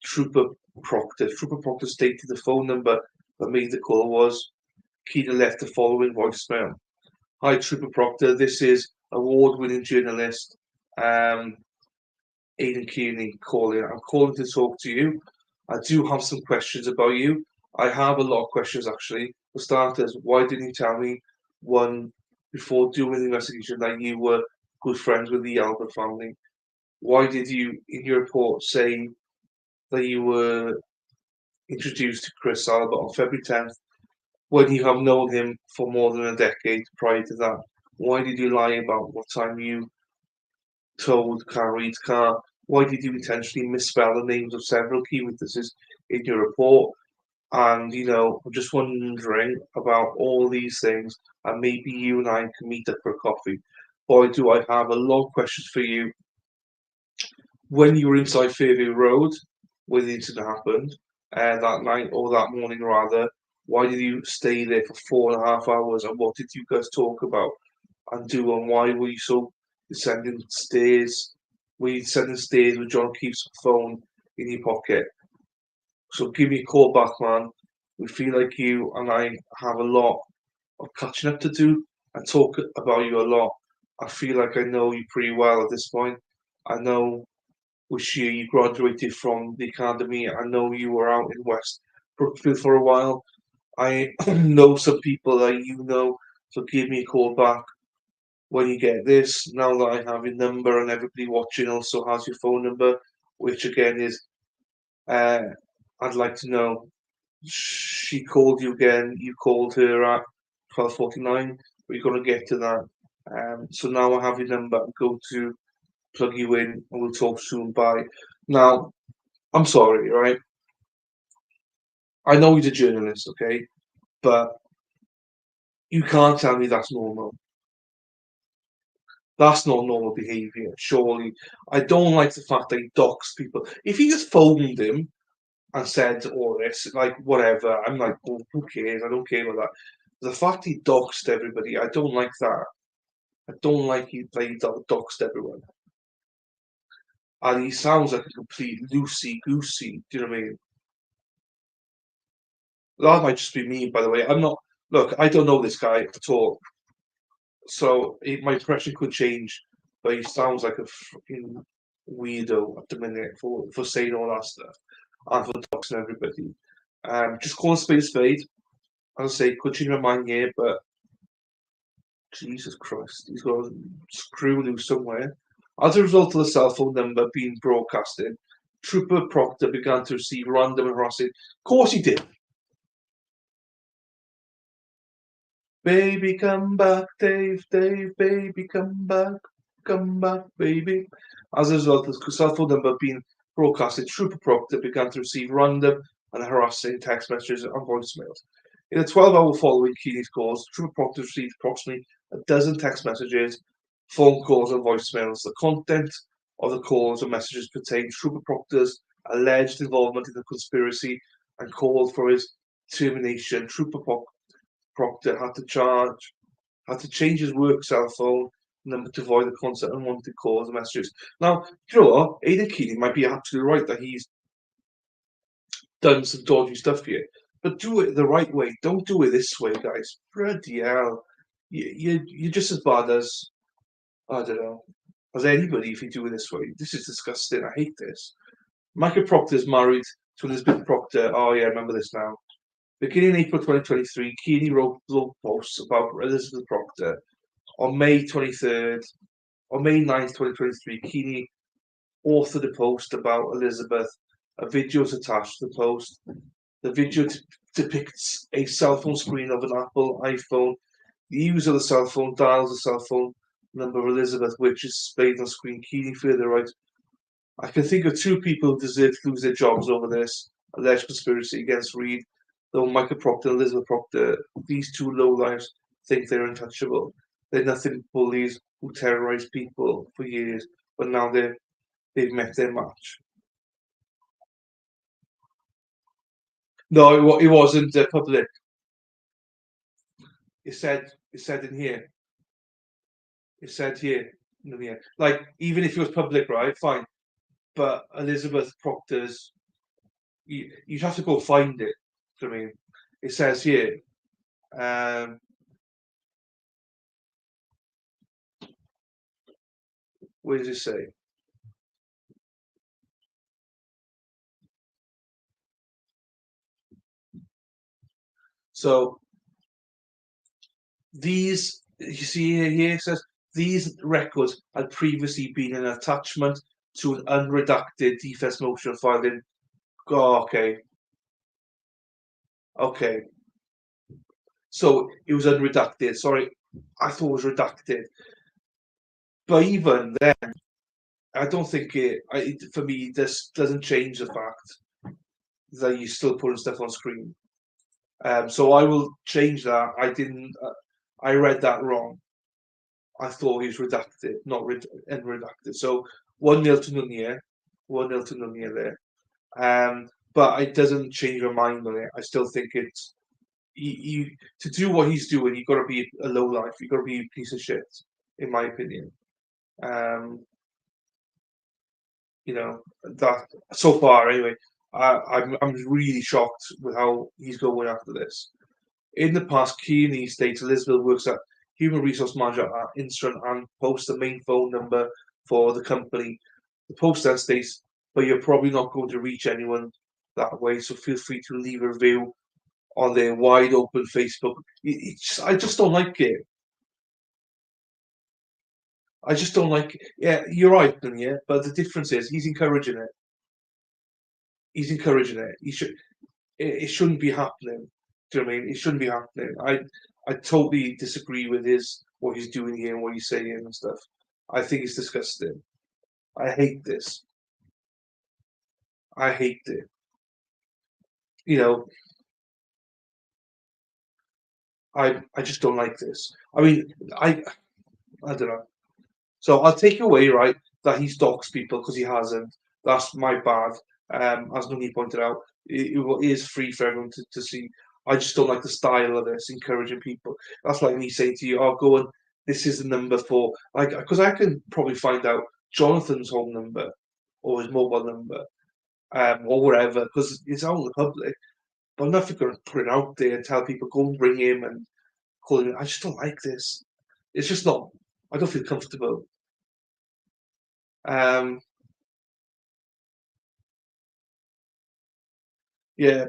Trooper Proctor. Trooper Proctor stated the phone number that made the call was. Kearney left the following voicemail. Hi, Trooper Proctor. This is award-winning journalist Aidan Kearney calling. I'm calling to talk to you. I do have some questions about you. I have a lot of questions actually. For starters, why didn't you tell me one before doing the investigation that you were good friends with the Albert family? Why did you, in your report, say that you were introduced to Chris Albert on February 10th when you have known him for more than a decade prior to that? Why did you lie about what time you told Karen Reid's car? Why did you intentionally misspell the names of several key witnesses in your report? And, I'm just wondering about all these things, and maybe you and I can meet up for a coffee. Boy, do I have a lot of questions for you. When you were inside Fairview Road, when the incident happened, that night or that morning rather, why did you stay there for 4.5 hours, and what did you guys talk about and do, and why were you so descending stairs? Were you descending stairs with John Keefe's phone in your pocket? So give me a call back, man. We feel like you and I have a lot of catching up to do and talk about you a lot. I feel like I know you pretty well at this point. I know which year you graduated from the academy. I know you were out in West Brookfield for a while. I know some people that you know. So give me a call back when you get this. Now that I have your number and everybody watching also has your phone number, which again is, uh, I'd like to know. She called you again. You called her at 12:49. We're gonna get to that. So now I have your number. I'm going to plug you in, and we'll talk soon. Bye. Now, I'm sorry, right? I know he's a journalist, okay, but you can't tell me that's normal. That's not normal behaviour, surely. I don't like the fact that he docks people. If he just phoned him and said all this, like whatever, I'm like, oh, who cares? I don't care about that. The fact he doxed everybody, I don't like that. I don't like he doxed everyone. And he sounds like a complete loosey goosey. Do you know what I mean? That might just be me, by the way. I'm not. Look, I don't know this guy at all, so my impression could change. But he sounds like a fucking weirdo at the minute for saying all that stuff and for doxing everybody. Just call a spade a spade. As I say, could change my mind here, but Jesus Christ, he's got a screw loose somewhere. As a result of the cell phone number being broadcasted, Trooper Proctor began to receive random and harassing. Of course he did. Baby, come back, Dave, Dave, baby, come back, baby. As a result of the cell phone number being broadcasted, Trooper Proctor began to receive random and harassing text messages and voicemails. In the 12-hour following Keeney's calls, Trooper Proctor received approximately a dozen text messages, phone calls, and voicemails. The content of the calls and messages pertained Trooper Proctor's alleged involvement in the conspiracy and called for his termination. Proctor had to change his work cell phone number to avoid the constant unwanted calls and messages. Now, you know what? Aidan Keeley might be absolutely right that he's done some dodgy stuff here, but do it the right way. Don't do it this way, guys. Bloody hell. You're just as bad as, I don't know, as anybody if you do it this way. This is disgusting. I hate this. Michael Proctor is married to Elizabeth Proctor. Oh, yeah, I remember this now. Beginning in April 2023, Keeley wrote blog posts about Elizabeth Proctor. On May 9th, 2023, Keeley authored a post about Elizabeth. A video is attached to the post. The video depicts a cell phone screen of an Apple iPhone. The user of the cell phone dials the cell phone number of Elizabeth, which is displayed on the screen. Keeley further writes, I can think of two people who deserve to lose their jobs over this alleged conspiracy against Reid, though Michael Proctor and Elizabeth Proctor. These two lowlifes think they're untouchable. They're nothing but bullies who terrorise people for years, but now they've met their match. No, it wasn't public. It said in here. It said here. Like even if it was public, right? Fine, but Elizabeth Proctor's you have to go find it. I mean, it says here. Um, where does it say? So these, you see here, it says these records had previously been an attachment to an unredacted defense motion filed in. Oh, okay. So it was unredacted. Sorry, I thought it was redacted. But even then, I don't think for me, this doesn't change the fact that you're still putting stuff on screen. So I will change that. I didn't. I read that wrong. I thought he was redacted, not unredacted. So 1-0 to Nunez. 1-0 to Nunez there. But it doesn't change my mind on it. I still think it's you to do what he's doing. You've got to be a low life. You've got to be a piece of shit, in my opinion. Um, that so far anyway. I'm really shocked with how he's going after this. In the past, Kearney states Elizabeth works at human resource manager at Instrument and posts the main phone number for the company. The post then states, but you're probably not going to reach anyone that way, so feel free to leave a review on their wide open Facebook. I just don't like it. I just don't like it. Yeah, you're right, yeah, but the difference is he's encouraging it. He's encouraging it. It shouldn't be happening. Do you know what I mean? It shouldn't be happening. I totally disagree with what he's doing here and what he's saying and stuff. I think it's disgusting. I hate this. I hate it. You know, I just don't like this. I mean, I don't know. So I'll take away, right, that he's doxed people because he hasn't. That's my bad. As Nuni pointed out, it is free for everyone to see. I just don't like the style of this, encouraging people. That's like me saying to you, "Oh, go and this is the number for like," because I can probably find out Jonathan's home number or his mobile number, or whatever, because it's out in the public. But I'm not going to put it out there and tell people go and ring him and call him. I just don't like this. It's just not. I don't feel comfortable. Um, Yeah,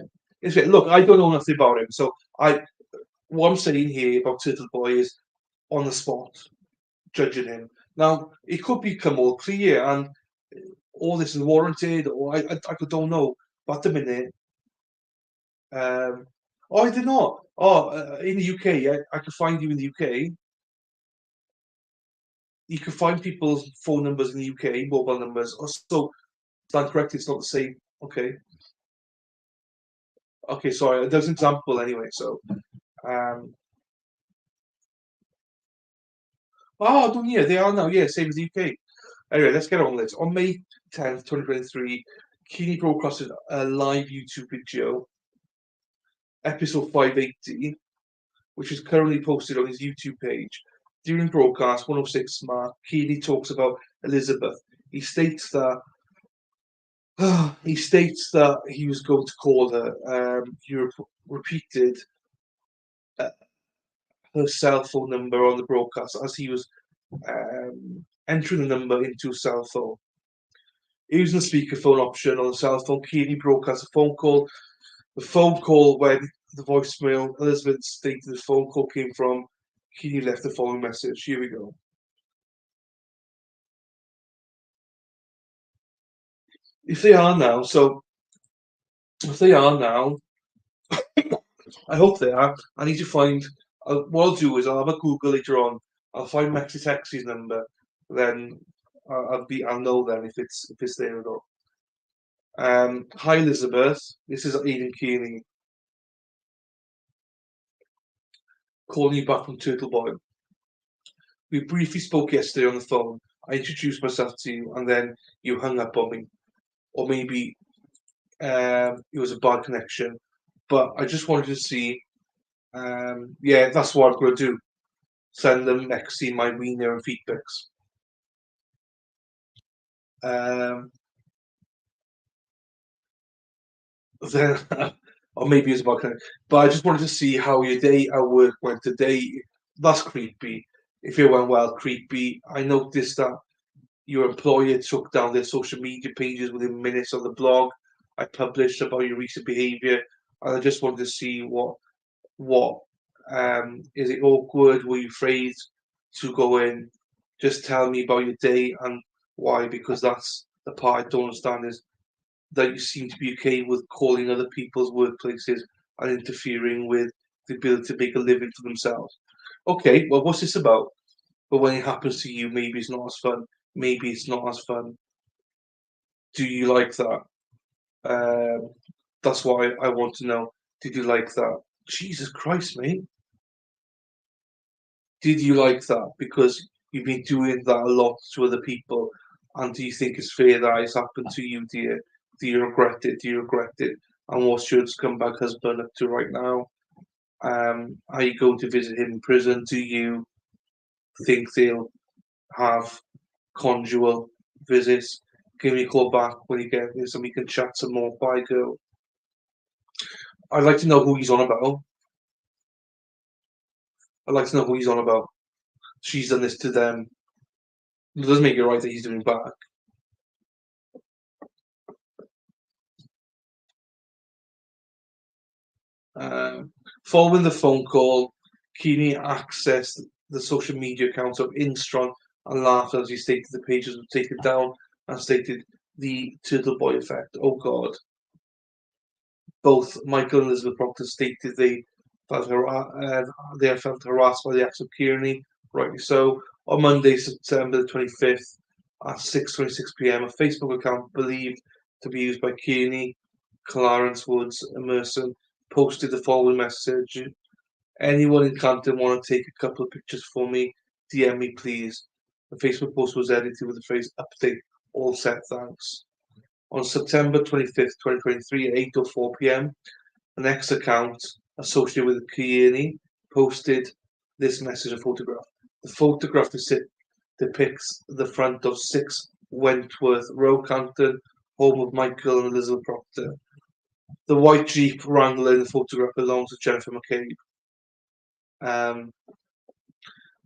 look, I don't know nothing about him, so what I'm saying here about Turtleboy is on the spot judging him. Now it could become all clear, and all this is warranted, or I don't know. But at the minute, um, oh, I did not. Oh, in the UK, I could find you in the UK. You can find people's phone numbers in the UK, mobile numbers. Oh, so stand corrected, it's not the same. Okay, okay, sorry. There's an example anyway. So, um, oh, yeah, they are now. Yeah, same as the UK. Anyway, let's get on with this. On May 10th, 2023, Keeney broadcasted a live YouTube video, episode 580, which is currently posted on his YouTube page. During broadcast 106 mark, Keeney talks about Elizabeth. He states that he was going to call her. He repeated uh, her cell phone number on the broadcast as he was entering the number into a cell phone. Using the speakerphone option on the cell phone, Keely broadcast a phone call. The phone call went the voicemail. Elizabeth stated the phone call came from. Keely left the following message. Here we go. If they are now, so if they are now, I hope they are. I need to find. What I'll do is I'll have a Google later on. I'll find Maxi Taxi's number. Then I'll know then if it's there or not. Hi Elizabeth. This is Aidan Keely calling you back from Turtleboy. We briefly spoke yesterday on the phone. I introduced myself to you, and then you hung up on me. Or maybe it was a bad connection. But I just wanted to see. Yeah, that's what I'm going to do. Send them Maxine my wiener and feet pics. Um, then, or maybe it's about connection. But I just wanted to see how your day at work went today. That's creepy. If it went well, creepy. I noticed that your employer took down their social media pages within minutes of the blog I published about your recent behaviour, and I just wanted to see What? Is it awkward? Were you afraid to go in? Just tell me about your day and why, because that's the part I don't understand is that you seem to be okay with calling other people's workplaces and interfering with the ability to make a living for themselves. Okay, well, what's this about? But when it happens to you, maybe it's not as fun. Maybe it's not as fun. Do you like that? Um, that's what I want to know. Did you like that? Jesus Christ, mate. Did you like that? Because you've been doing that a lot to other people. And do you think it's fair that it's happened to you, dear? Do you regret it? Do you regret it? And what's your scumbag husband up to right now? Are you going to visit him in prison? Do you think they'll have conjugal visits? Give me a call back when you get this and we can chat some more. Bye, girl. I'd like to know who he's on about. I'd like to know who he's on about. She's done this to them. It doesn't make it right that he's doing back. Following the phone call, Keeney accessed the social media accounts of Instrong and laughed as he stated the pages were taken down and stated the Turtleboy effect. Oh God. Both Michael and Elizabeth Proctor stated they had felt harassed by the acts of Kearney, rightly so. On Monday, September the 25th at 6:26 p.m., a Facebook account believed to be used by Kearney, Clarence Woods, and Merson posted the following message: "Anyone in Canton want to take a couple of pictures for me? DM me, please." The Facebook post was edited with the phrase "Update, all set, thanks." On September 25th, 2023, at 8:04 p.m., an X account associated with Kearney posted this message and photograph. The photograph depicts the front of 6 Wentworth Road, Canton, home of Michael and Elizabeth Proctor. The white Jeep Wrangler in the photograph belongs to Jennifer McCabe. Um,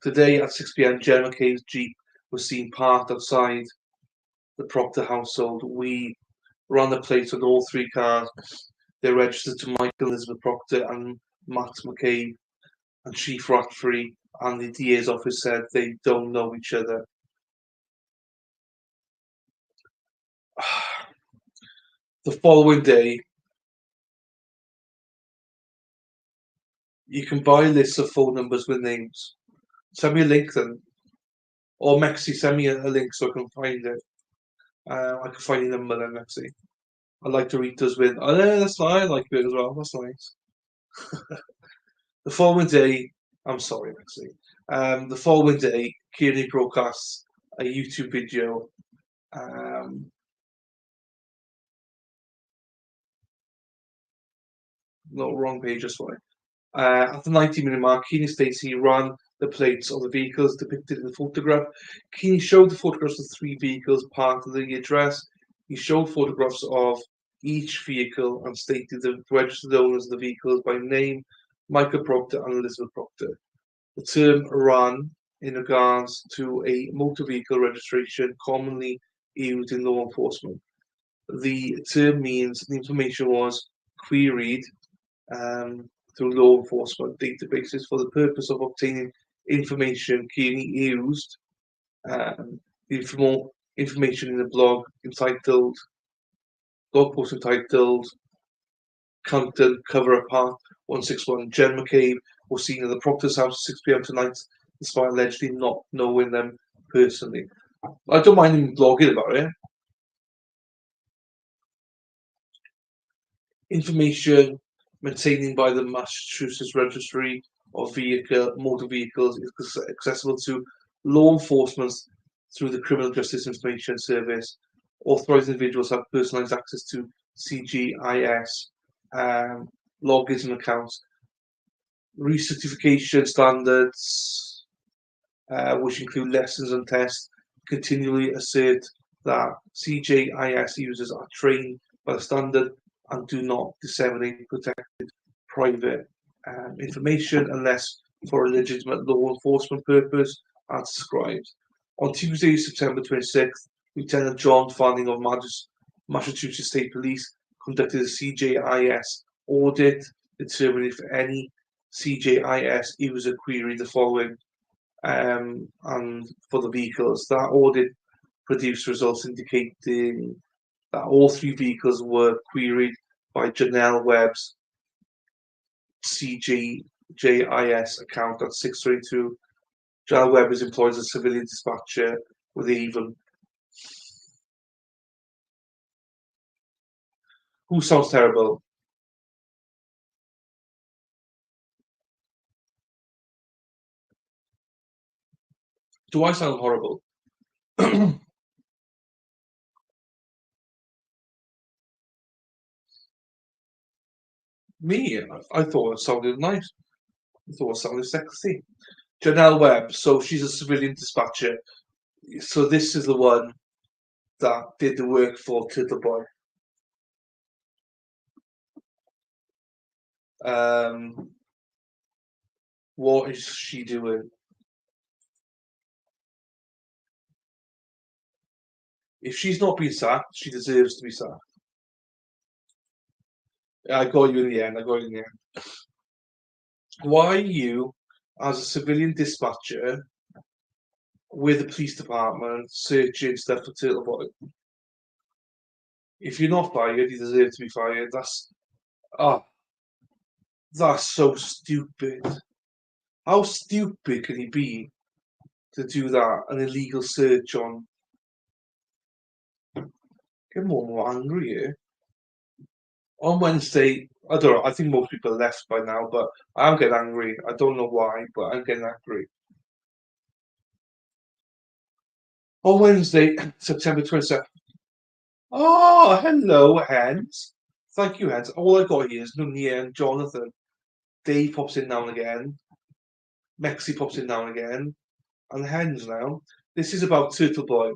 Today at 6 p.m., Jennifer McCabe's Jeep was seen parked outside the Proctor household. We ran the plates on all three cars. They're registered to Michael and Elizabeth Proctor and Max McCabe, and Chief Ratfree and the DA's office said they don't know each other. The following day, you can buy lists of phone numbers with names. Send me a link then. Or Mexi, send me a link so I can find it. I can find your number then, Mexi. I'd like to read those with. Oh, yeah, that's nice. I like it as well. That's nice. The following day, I'm sorry, Mexi. The following day, Kearney broadcasts a YouTube video. No, wrong page, that's why. At the 90-minute mark, Kearney states he ran the plates of the vehicles depicted in the photograph. Kearney showed the photographs of 3 vehicles parked at the address. He showed photographs of each vehicle and stated the registered owners of the vehicles by name: Michael Proctor and Elizabeth Proctor. The term ran in regards to a motor vehicle registration commonly used in law enforcement. The term means the information was queried um, through law enforcement databases for the purpose of obtaining information. Kearney used the information in a blog post entitled Compton Cover Up Part 161. Jen McCabe was seen at the Proctor's house at 6 p.m. tonight, despite allegedly not knowing them personally. I don't mind him blogging about it. Information maintained by the Massachusetts Registry of Motor Vehicles is accessible to law enforcement through the Criminal Justice Information Service. Authorized individuals have personalized access to CGIS logins and accounts. Recertification standards, which include lessons and tests, continually assert that CGIS users are trained by the standard and do not disseminate protected private information unless for a legitimate law enforcement purpose as described. On Tuesday, September 26th, Lieutenant John Fanning of Massachusetts State Police conducted a CGIS audit, determining if any CJIS user queried the following, and for the vehicles. That audit produced results indicating that all three vehicles were queried by Janelle Webb's CJIS account at 6:22. Janelle Webb is employed as a civilian dispatcher with Avon. Who sounds terrible? Do I sound horrible? Me, I thought it sounded nice. I thought it sounded sexy. Janelle Webb, so she's a civilian dispatcher. So this is the one that did the work for Turtleboy. Um, what is she doing? If she's not been sacked, she deserves to be sacked. I got you in the end. I got you in the end. Why are you, as a civilian dispatcher with the police department, searching stuff for Turtleboy? If you're not fired, you deserve to be fired. Oh, that's so stupid. How stupid can he be to do that? An illegal search on. Get more angry here. On Wednesday, I don't know. I think most people are left by now, but I'm getting angry. I don't know why, but I'm getting angry. On Wednesday, September 27th. Oh, hello, Hens. Thank you, Hens. All I got here is Nunia and Jonathan. Dave pops in now and again. Mexi pops in now and again. And Hens now. This is about Turtle Boy.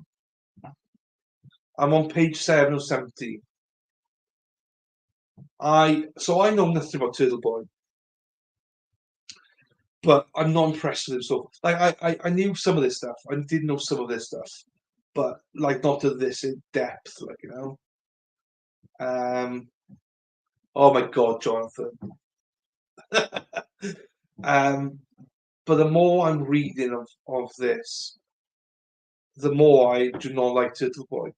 I'm on page 7 of 70. I know nothing about Turtle Boy, but I'm not impressed with him. So I knew some of this stuff. I did know some of this stuff, but like not to this in depth, like Um, oh my God, Jonathan. um, but the more I'm reading of this, the more I do not like Turtle Boy.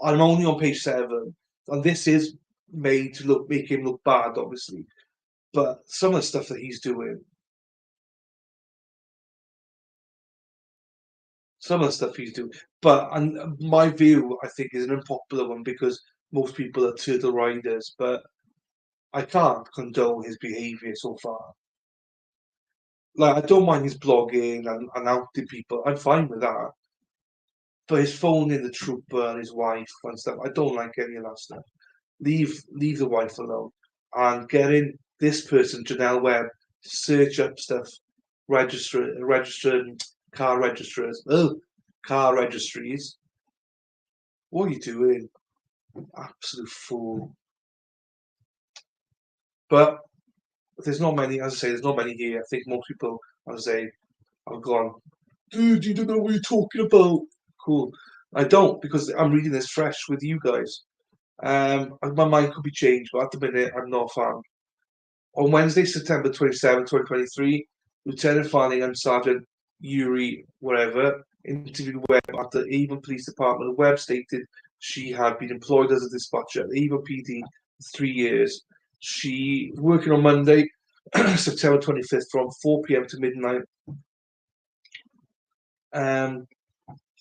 I'm only on page 7, and this is made to make him look bad, obviously. But some of the stuff that he's doing, some of the stuff he's doing. But and my view, I think, is an unpopular one because most people are turtle riders. But I can't condone his behaviour so far. Like I don't mind his blogging and outing people. I'm fine with that. But his phoning the trooper and his wife and stuff, I don't like any of that stuff. Leave the wife alone. And getting this person, Janelle Webb, to search up stuff, register car registers, car registries. What are you doing? Absolute fool. But there's not many, as I say, there's not many here. I think most people, as I say, have gone, dude, you don't know what you're talking about. Cool. I don't because I'm reading this fresh with you guys. My mind could be changed, but at the minute, I'm not a fan. On Wednesday, September 27, 2023, Lieutenant Fanning Sergeant Yuri, wherever, interviewed Webb at the Avon Police Department. Webb stated she had been employed as a dispatcher at Avon PD for 3 years. She working on Monday, September 25th, from 4 p.m. to midnight.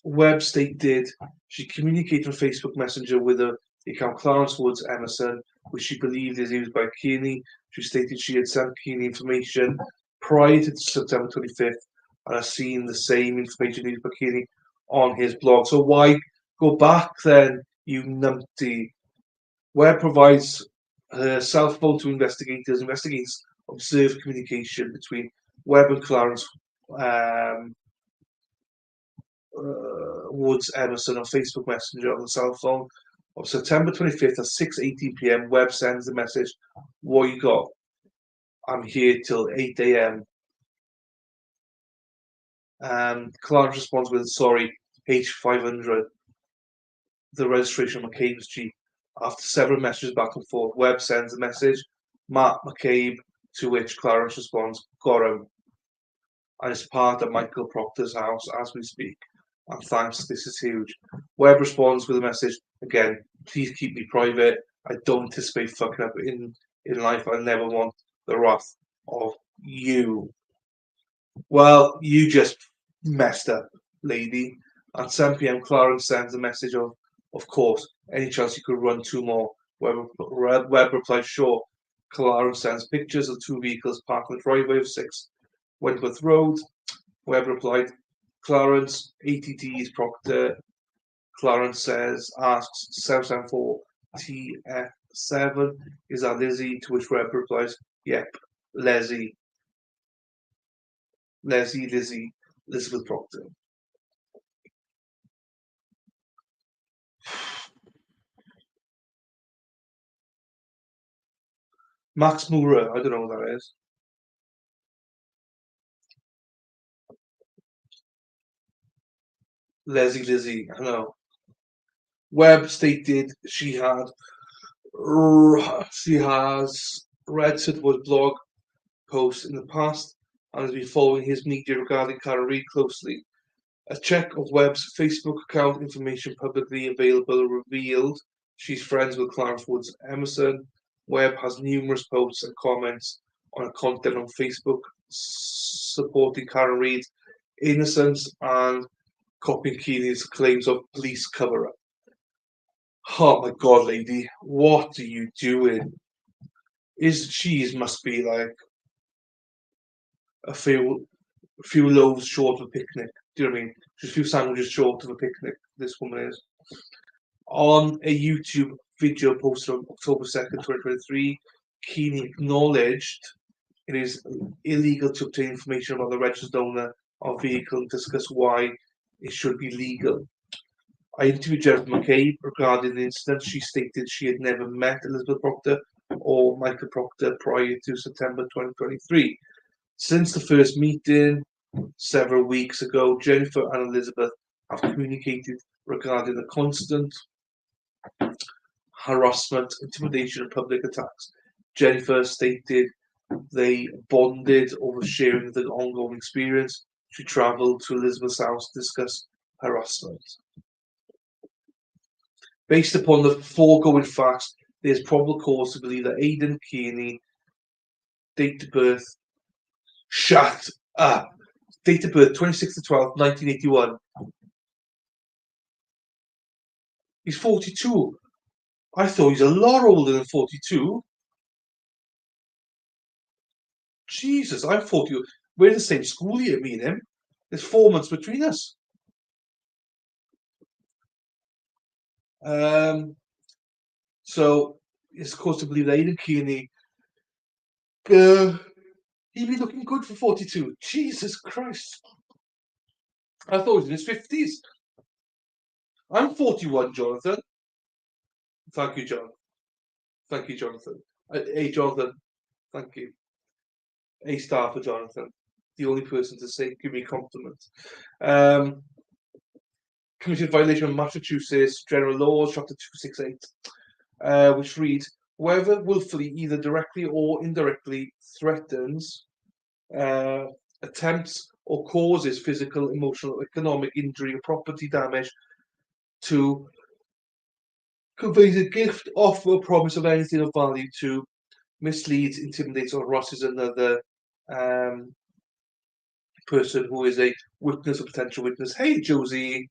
Webb stated she communicated on Facebook Messenger with the account Clarence Woods Emerson, which she believed is used by Kearney. She stated she had sent Kearney information prior to September 25th and has seen the same information used by Kearney on his blog. So why go back then, you numpty? Webb provides her cell phone to investigators, investigates observed communication between Webb and Clarence Woods Emerson on Facebook Messenger on the cell phone of September 25th at 6:18 p.m. Webb sends the message, "What you got? I'm here till 8 a.m." And Clarence responds with, "Sorry, H500, the registration of McCabe's Jeep." After several messages back and forth, Webb sends the message, Matt McCabe, to which Clarence responds, got him. And it's parked at Michael Proctor's house as we speak. And thanks, this is huge. Webb responds with a message, again, please keep me private. I don't anticipate fucking up in life. I never want the wrath of you. Well, you just messed up, lady. At 7 p.m., Clarence sends a message of course, any chance you could run two more? Webb replies, sure. Clarence sends pictures of two vehicles parked in the driveway of 6 Wentworth Road. Webb replied, Clarence, ATT is Proctor. Clarence asks 774 TF7, is that Lizzie? To which Webb replies, yep, Lizzie, Elizabeth Proctor. Max Moura, I don't know what that is. Lizzie, I know. Webb stated she has read Sitwood's blog posts in the past and has been following his media regarding Karen Reid closely. A check of Webb's Facebook account information publicly available revealed she's friends with Clarence Woods Emerson. Webb has numerous posts and comments on her content on Facebook supporting Karen Reid's innocence and copying Keeney's claims of police cover-up. Oh my god, lady, what are you doing? She must be like a few loaves short of a picnic. Do you know what I mean? Just a few sandwiches short of a picnic. This woman is. On a YouTube video posted on October 2nd, 2023, Keeney acknowledged it is illegal to obtain information about the registered owner of a vehicle and discuss why it should be legal. I interviewed Jennifer McCabe regarding the incident. She stated she had never met Elizabeth Proctor or Michael Proctor prior to September 2023. Since the first meeting several weeks ago, Jennifer and Elizabeth have communicated regarding the constant harassment, intimidation, and public attacks. Jennifer stated they bonded over sharing the ongoing experience. She travelled to Elizabeth's house to discuss harassment. Based upon the foregoing facts, there is probable cause to believe that Aidan Keeney, date of birth, shut up, date of birth 26th to 12th, 1981. He's 42. I thought he's a lot older than 42. Jesus, I'm 40. We're in the same school year, me and him. There's 4 months between us. So it's caused to believe that Aidan Keeney, he'd be looking good for 42. Jesus Christ. I thought he was in his 50s. I'm 41, Jonathan. Thank you, John. Thank you, Jonathan. Hey, Jonathan. Thank you. A star for Jonathan. The only person to say, give me compliments. Committed violation of Massachusetts General Laws, Chapter 268, which reads, whoever willfully, either directly or indirectly, threatens, attempts, or causes physical, emotional, economic injury or property damage to, conveys a gift, offer, or promise of anything of value to, misleads, intimidates, or harasses another person who is a witness or potential witness. Hey, Josie.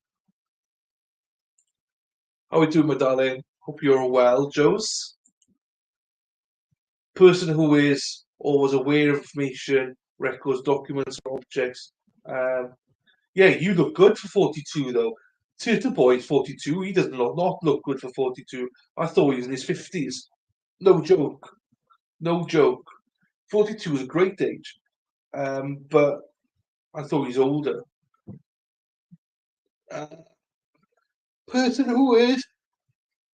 How are we doing, my darling? Hope you're well, Jose. Person who is or was aware of information, records, documents, or objects. Yeah, you look good for 42, though. Turtleboy is 42. He does not look good for 42. I thought he was in his 50s. No joke. No joke. 42 is a great age. But I thought he's older. Person who is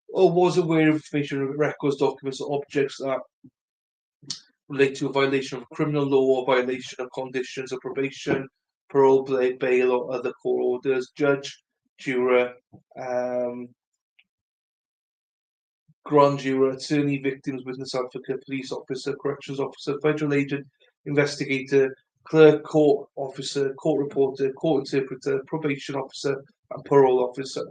or was aware of information, records, documents, or objects that relate to a violation of criminal law or violation of conditions of probation, parole, bail, or other court orders, judge, juror, grand juror, attorney, victims, witness advocate, police officer, corrections officer, federal agent, investigator, clerk, court officer, court reporter, court interpreter, probation officer, and parole officer.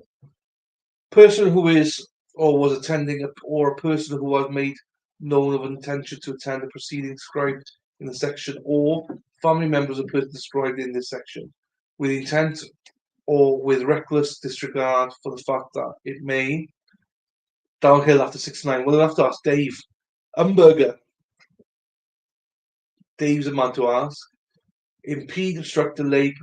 Person who is or was attending or a person who has made known of an intention to attend the proceeding described in the section, or family members of a person described in this section, with intent or with reckless disregard for the fact that it may, downhill after 69. Well, I'll have to ask Dave. Umberger. Dave's a man to ask. Impede, obstruct, delay,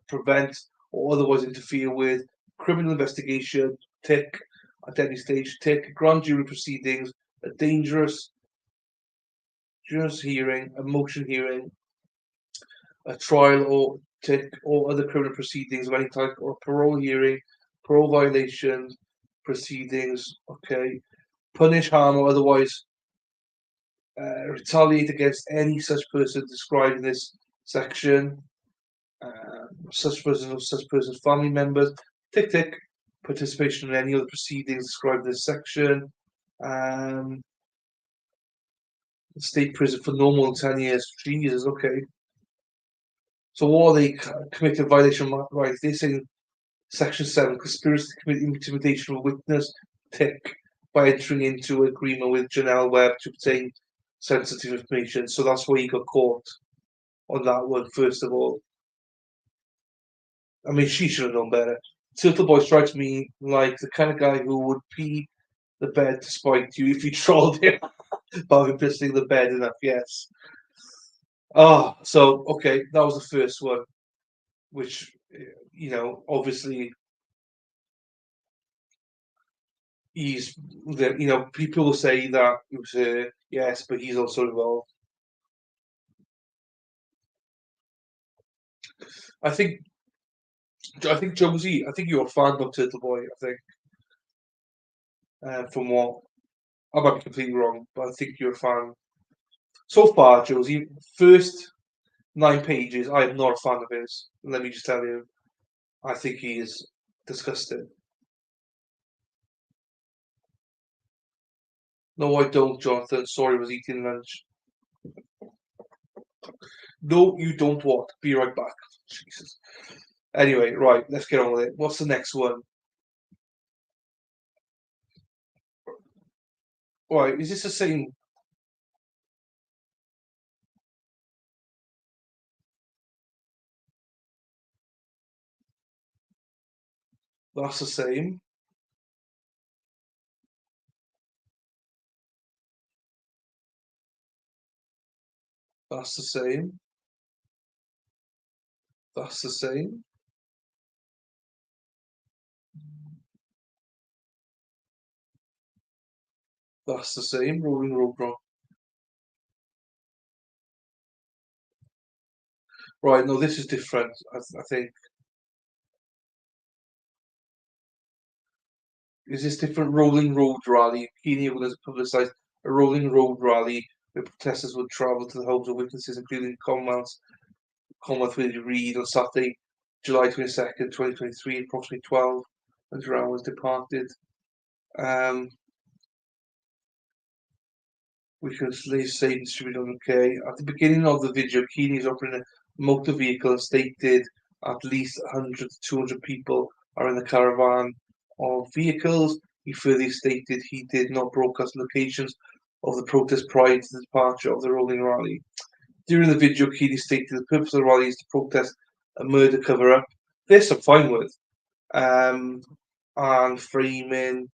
prevent, or otherwise interfere with criminal investigation, tick, at any stage, tick, grand jury proceedings, a dangerous hearing, a motion hearing, a trial or tick, or other criminal proceedings of any type, or parole hearing, parole violations, proceedings, okay, punish, harm, or otherwise retaliate against any such person described in this section, such person or such person's family members, tick tick, participation in any other proceedings described in this section, state prison for no more than 10 years. Jesus, okay. So what are they committed violation of rights? They're saying section 7, conspiracy to commit intimidation of a witness, tick, by entering into agreement with Janelle Webb to obtain sensitive information. So that's why he got caught on that one, first of all. I mean, she should have known better. Turtleboy strikes me like the kind of guy who would pee the bed to spite you if you trolled him by pissing the bed enough, yes. So, okay, that was the first one, which, obviously people will say that it was her, yes, but he's also involved. I think Josie, I think you're a fan of Turtleboy, I think. From what I might be completely wrong, but I think you're a fan. So far, Josie, first 9 pages, I am not a fan of his. Let me just tell you. I think he is disgusting. No, I don't, Jonathan. Sorry, I was eating lunch. No, you don't what? Be right back. Jesus. Anyway, right, let's get on with it. What's the next one? Right, is this the same? That's the same. That's the same. That's the same. That's the same. Rolling Road Wrong. Right, no, this is different. I think. Is this different? Rolling Road Rally. Kenya was publicised a Rolling Road Rally where protesters would travel to the homes of witnesses, including Commonwealth Willie Reid, on Saturday, July 22nd, 2023, approximately 1200 hours departed. We can say distributed on okay. At the beginning of the video, Keeney is operating a motor vehicle and stated at least 100 to 200 people are in the caravan of vehicles. He further stated he did not broadcast locations of the protest prior to the departure of the rolling rally. During the video, Keeney stated the purpose of the rally is to protest a murder cover-up. This I'm fine with. And framing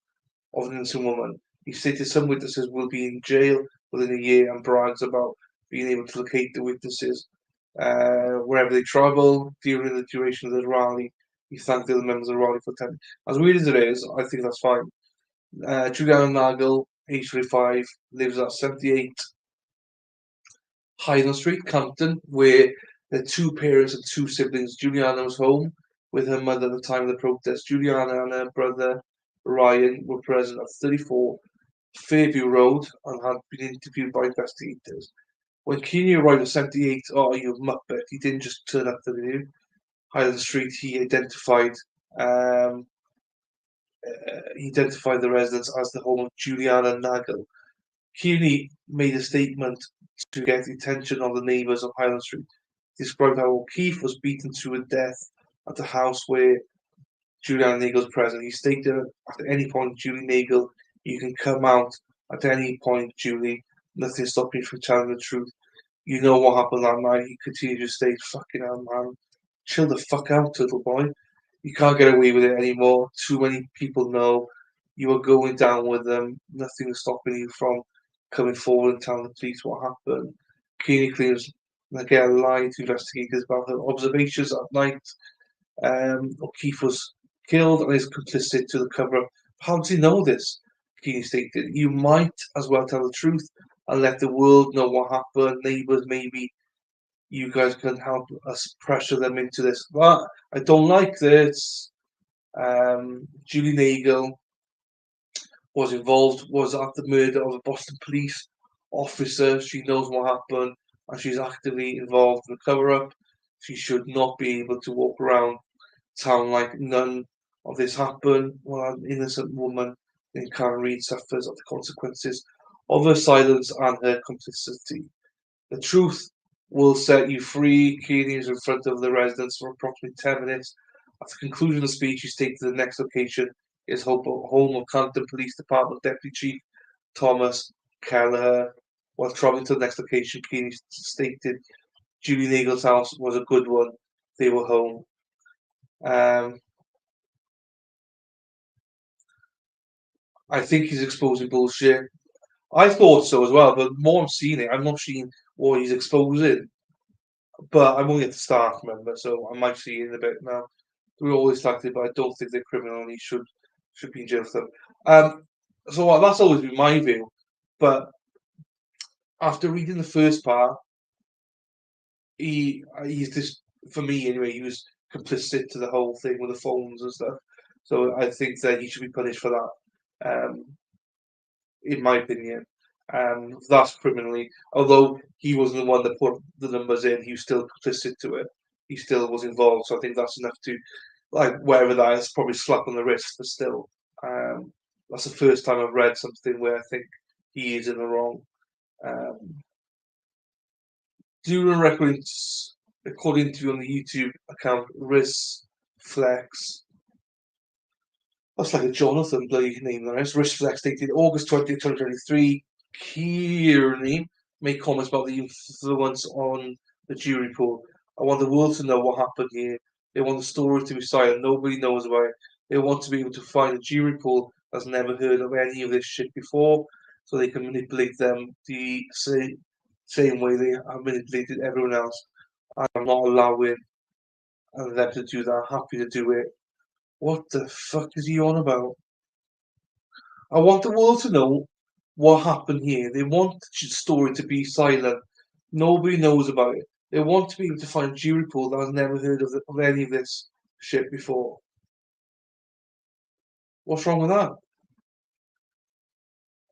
of an innocent woman. He stated some witnesses will be in jail within a year and brags about being able to locate the witnesses wherever they travel during the duration of the rally. He thanked the other members of the rally for attending. As weird as it is, I think that's fine. Juliana Nagel, age 35, lives at 78 Highland Street, Campton, where the two parents and two siblings. Juliana was home with her mother at the time of the protest. Juliana and her brother Ryan were present at 34 Fairview Road and had been interviewed by investigators. When Keeney arrived at 78, oh, you muppet, he didn't just turn up to the Highland Street, he identified identified the residence as the home of Juliana Nagel. Kearney made a statement to get the attention of the neighbours of Highland Street. He described how O'Keefe was beaten to a death at the house where Juliana Nagel was present. He stated at any point, Julie Nagel, you can come out at any point, Julie. Nothing stopping you from telling the truth. You know what happened that night. He continued to state, fucking hell, man. Chill the fuck out, Turtleboy. You can't get away with it anymore. Too many people know you are going down with them. Nothing is stopping you from coming forward and telling the police what happened. Kearney claims again lied to investigators about her observations at night. O'Keefe was killed and is complicit to the cover up. How does he know this? Kearney stated, you might as well tell the truth and let the world know what happened. Neighbours, maybe you guys can help us pressure them into this. But I don't like this. Julie Nagel was involved, was at the murder of a Boston police officer. She knows what happened and she's actively involved in the cover up. She should not be able to walk around town like none of this happened while an innocent woman named Karen Reid suffers of the consequences of her silence and her complicity. The truth will set you free. Kearney is in front of the residents for approximately 10 minutes. At the conclusion of the speech, he stated the next location is home of Canton Police Department Deputy Chief Thomas Kelleher. While travelling to the next location, Kearney stated Julie Nagel's house was a good one. They were home. I think he's exposing bullshit. I thought so as well, but the more I'm seeing it, I'm not seeing what he's exposing. But I'm only at the start, remember, so I might see it in a bit now. We're always like it, but I don't think they're criminal and he should be in jail for them. So that's always been my view. But after reading the first part, he's just, for me anyway, he was complicit to the whole thing with the phones and stuff. So I think that he should be punished for that. In my opinion. That's criminally. Although he wasn't the one that put the numbers in, he was still complicit to it. He still was involved. So I think that's enough to, like, wherever that is, probably slap on the wrist, but still. That's the first time I've read something where I think he is in the wrong. Um, During records, according to on the YouTube account, Riz Flex. That's like a Jonathan bloody name, that is. Riz Flex dated August 20th, 2023. Kearney made comments about the influence on the jury pool. I want the world to know what happened here. They want the story to be silent. Nobody knows about it. They want to be able to find a jury pool that's never heard of any of this shit before, so they can manipulate them the same way they have manipulated everyone else. I'm not allowing them to do that. I'm happy to do it. What the fuck is he on about? I want the world to know what happened here. They want the story to be silent. Nobody knows about it. They want to be able to find a jury pool that has never heard of any of this shit before. What's wrong with that?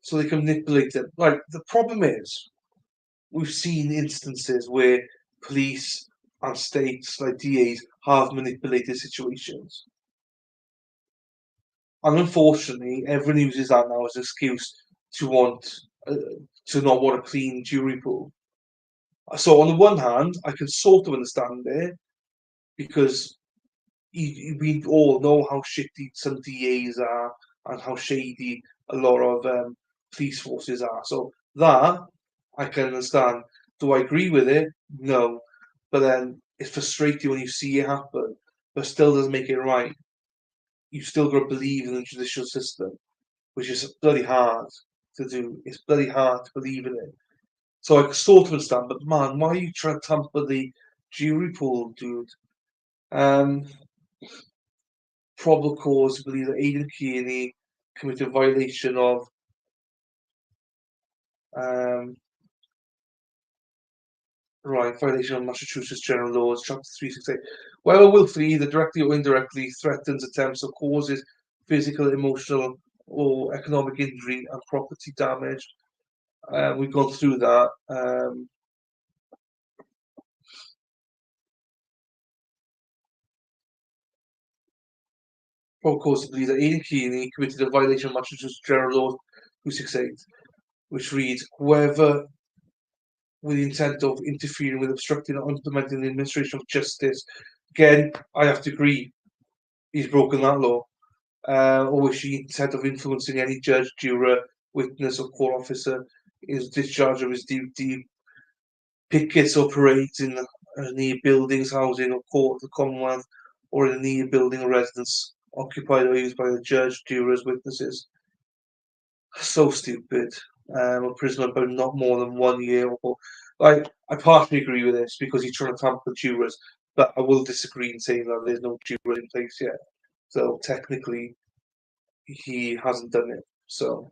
So they can manipulate it. Like, the problem is, we've seen instances where police and states, like DAs, have manipulated situations. And unfortunately, everyone uses that now as an excuse to want uh, to not want a clean jury pool. So on the one hand, I can sort of understand it because we all know how shitty some DAs are and how shady a lot of police forces are. So that I can understand. Do I agree with it? No. But then it's frustrating when you see it happen, but still doesn't make it right. You still got to believe in the judicial system, which is bloody hard to do. It's bloody hard to believe in it. So I sort of understand, but man, why are you trying to tamper the jury pool, dude? Um, Probable cause to believe that Aidan Kearney committed a violation of um, violation of Massachusetts General Laws, Chapter 368. Whether willfully, either directly or indirectly, threatens, attempts, or causes physical, emotional, or economic injury and property damage. We've gone through that. Court cause believes that Aidan Keeney committed a violation of Massachusetts General Law 268, which reads, whoever with the intent of interfering with, obstructing, or implementing the administration of justice. Again, I have to agree, he's broken that law. Or with the intent of influencing any judge, juror, witness, or court officer is discharge of his duty, pickets or parades in near buildings, housing, or court of the Commonwealth, or in a near building or residence occupied or used by the judge, jurors, witnesses. So stupid. Imprisonment by not more than 1 year. Like, I partially agree with this because he's trying to tamper with jurors, but I will disagree in saying that there's no juror in place yet. So technically, he hasn't done it. So,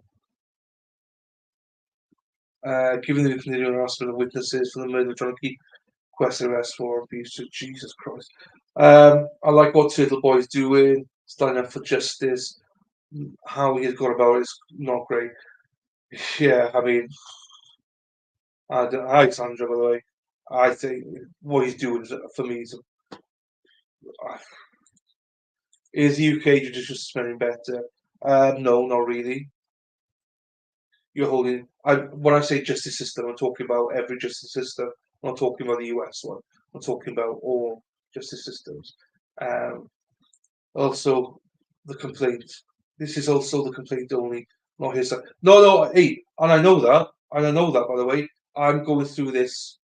given the continuing harassment of witnesses for the murder of John Keith, request arrest for abuse to Jesus Christ. I like what Turtleboy is doing, standing up for justice. How he has gone about it is not great. Yeah, I mean, hi Sandra, by the way. I think what he's doing for me is the UK judicial system better? No, not really. You're holding. When I say justice system, I'm talking about every justice system. I'm not talking about the US one. I'm talking about all justice systems. Um, Also, the complaint. This is also the complaint only, not his side. No, no, hey, and I know that, by the way. I'm going through this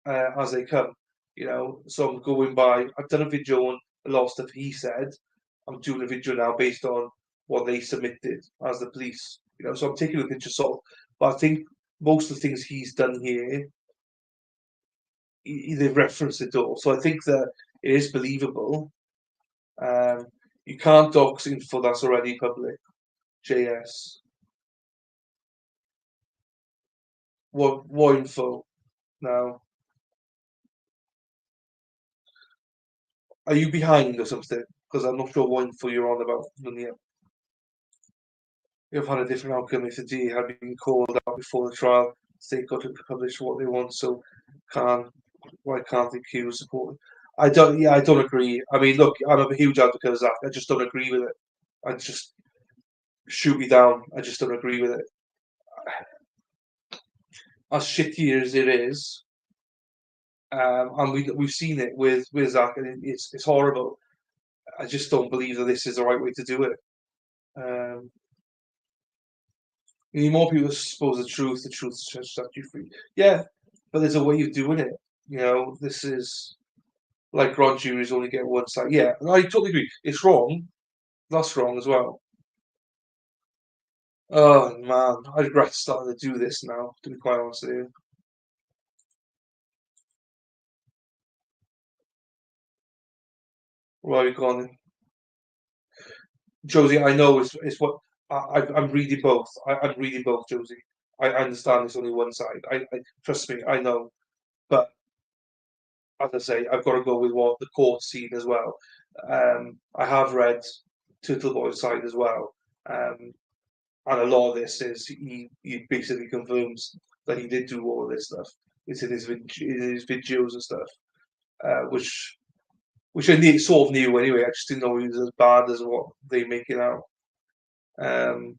as they come, So I'm going by. I've done a video on a lot of stuff he said. I'm doing a video now based on what they submitted as the police, So I'm taking a pinch of salt. But I think most of the things he's done here, they've referenced it all. So I think that it is believable. You can't dox info that's already public. JS. What info now? Are you behind or something? Because I'm not sure what info you're on about. You've had a different outcome if the DA had been called out before the trial. State got to publish what they want, so can't why can't the accused support? I don't. Yeah, I don't agree. I mean, look, I'm a huge advocate of that. I just don't agree with it. I just shoot me down. I just don't agree with it. As shitty as it is, and we've seen it with Zach, and it's horrible. I just don't believe that this is the right way to do it. Um, you need more people to expose the truth. The truth shall set you free. Yeah, but there's a way of doing it. This is like grand juries only get one side. Yeah, and I totally agree. It's wrong. That's wrong as well. Oh man, I regret starting to do this now. To be quite honest with you, where are you going, Josie? I know it's what I'm reading both. I'm reading both, Josie. I understand it's only one side. I trust me. I know, but as I say, I've got to go with what the court's seen as well. I have read Turtleboy's side as well, and a lot of this is he basically confirms that he did do all of this stuff. It's in his videos and stuff, which I sort of knew anyway. I just didn't know he was as bad as what they make it out. Um,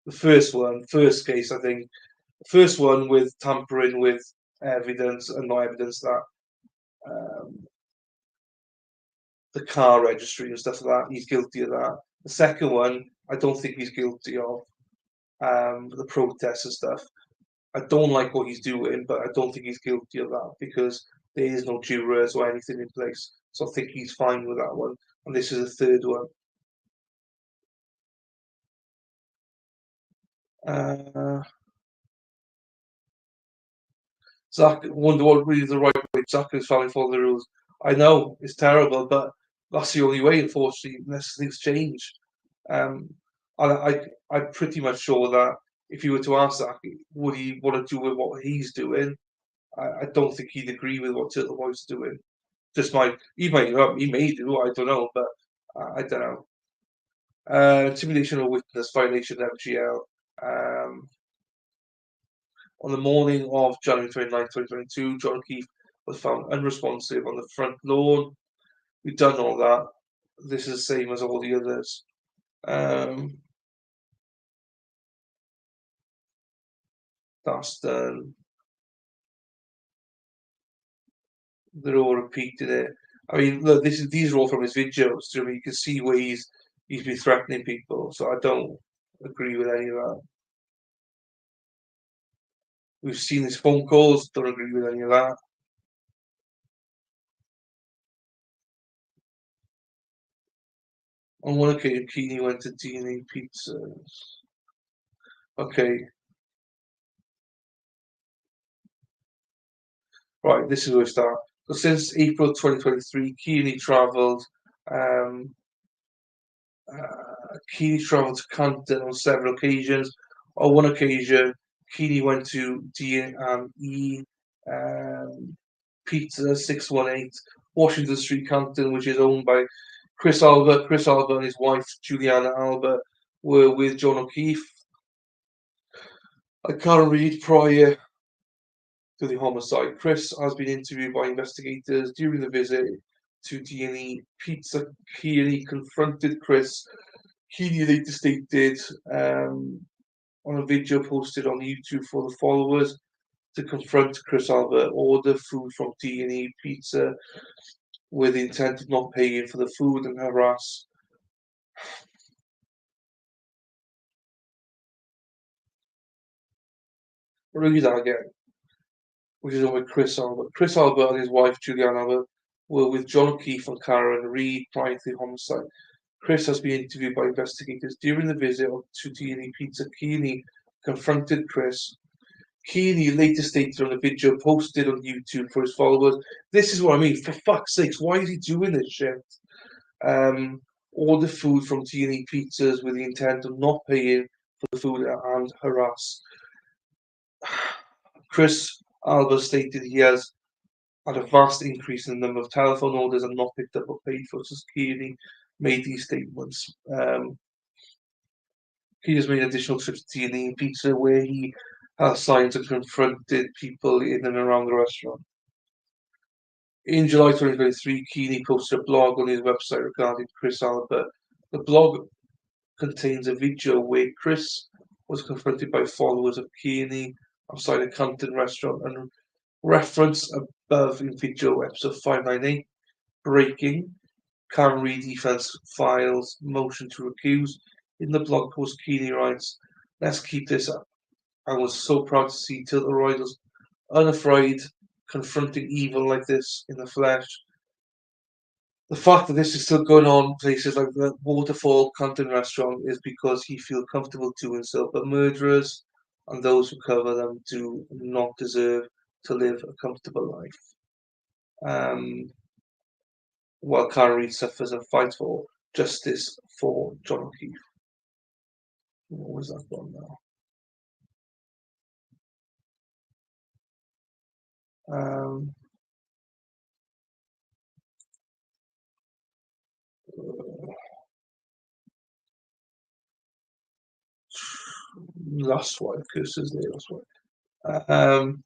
the first case, I think, first one with tampering with evidence and not evidence that. Um, the car registry and stuff like that. He's guilty of that. The second one, I don't think he's guilty of the protests and stuff. I don't like what he's doing, but I don't think he's guilty of that because there is no jurors or anything in place. So I think he's fine with that one. And this is the third one. Uh, Zach wonder what really the right way. Zach is following for the rules. I know it's terrible, but that's the only way, unfortunately, unless things change. Um, I'm pretty much sure that if you were to ask Zach, would he want to do with what he's doing? I don't think he'd agree with what Turtleboy's doing. Just he may do, I don't know, but I don't know. Intimidation of witness violation of MGL. On the morning of January 29th, 2022, John Keith was found unresponsive on the front lawn. We've done all that. this is the same as all the others. Um, that's done. They're all repeating it. I mean, look, these are all from his videos. So, I mean, you can see where he's been threatening people. So I don't agree with any of that. We've seen his phone calls. Don't agree with any of that. On one occasion, Keeney went to DNA Pizza. Okay, right. This is where we start. So since April 2023, Um, Keeney travelled to Compton on several occasions. On one occasion, Keeney went to D&E Pizza 618 Washington Street, Compton, which is owned by Chris Alba. Chris Alba and his wife, Juliana Alba, were with John O'Keefe. I can't read prior to the homicide. Chris has been interviewed by investigators during the visit to D&E Pizza. Keeney confronted Chris. Keeney later stated on a video posted on YouTube for the followers to confront Chris Albert, order food from D&E Pizza with the intent of not paying for the food and harass. Read that again, which is with Chris Albert. Chris Albert and his wife Julianne Albert were with John O'Keefe and Karen Reed prior to the homicide. Chris has been interviewed by investigators during the visit to D&E Pizza. Keeney confronted Chris. Keeney later stated on a video posted on YouTube for his followers, "This is what I mean. For fuck's sakes, why is he doing this shit?" Order food from D&E Pizzas with the intent of not paying for the food and harass. Chris Alba stated he has had a vast increase in the number of telephone orders and not picked up or paid for since Keeney made these statements. He has made additional trips to D&E Pizza where he has signs and confronted people in and around the restaurant. In July 2023, Keeney posted a blog on his website regarding Chris Albert. The blog contains a video where Chris was confronted by followers of Keeney outside a Compton restaurant and referenced above in video episode 598. Breaking. Camry defense files motion to recuse. In the blog post, Keeney writes, "Let's keep this up. I was so proud to see Tilted Riders unafraid, confronting evil like this in the flesh. The fact that this is still going on places like the Waterfall Compton restaurant is because he feels comfortable doing so, but murderers and those who cover them do not deserve to live a comfortable life." Um, while Kyrie suffers and fights for justice for John O'Keefe. What was that one now? Um, last one, curses there, last one.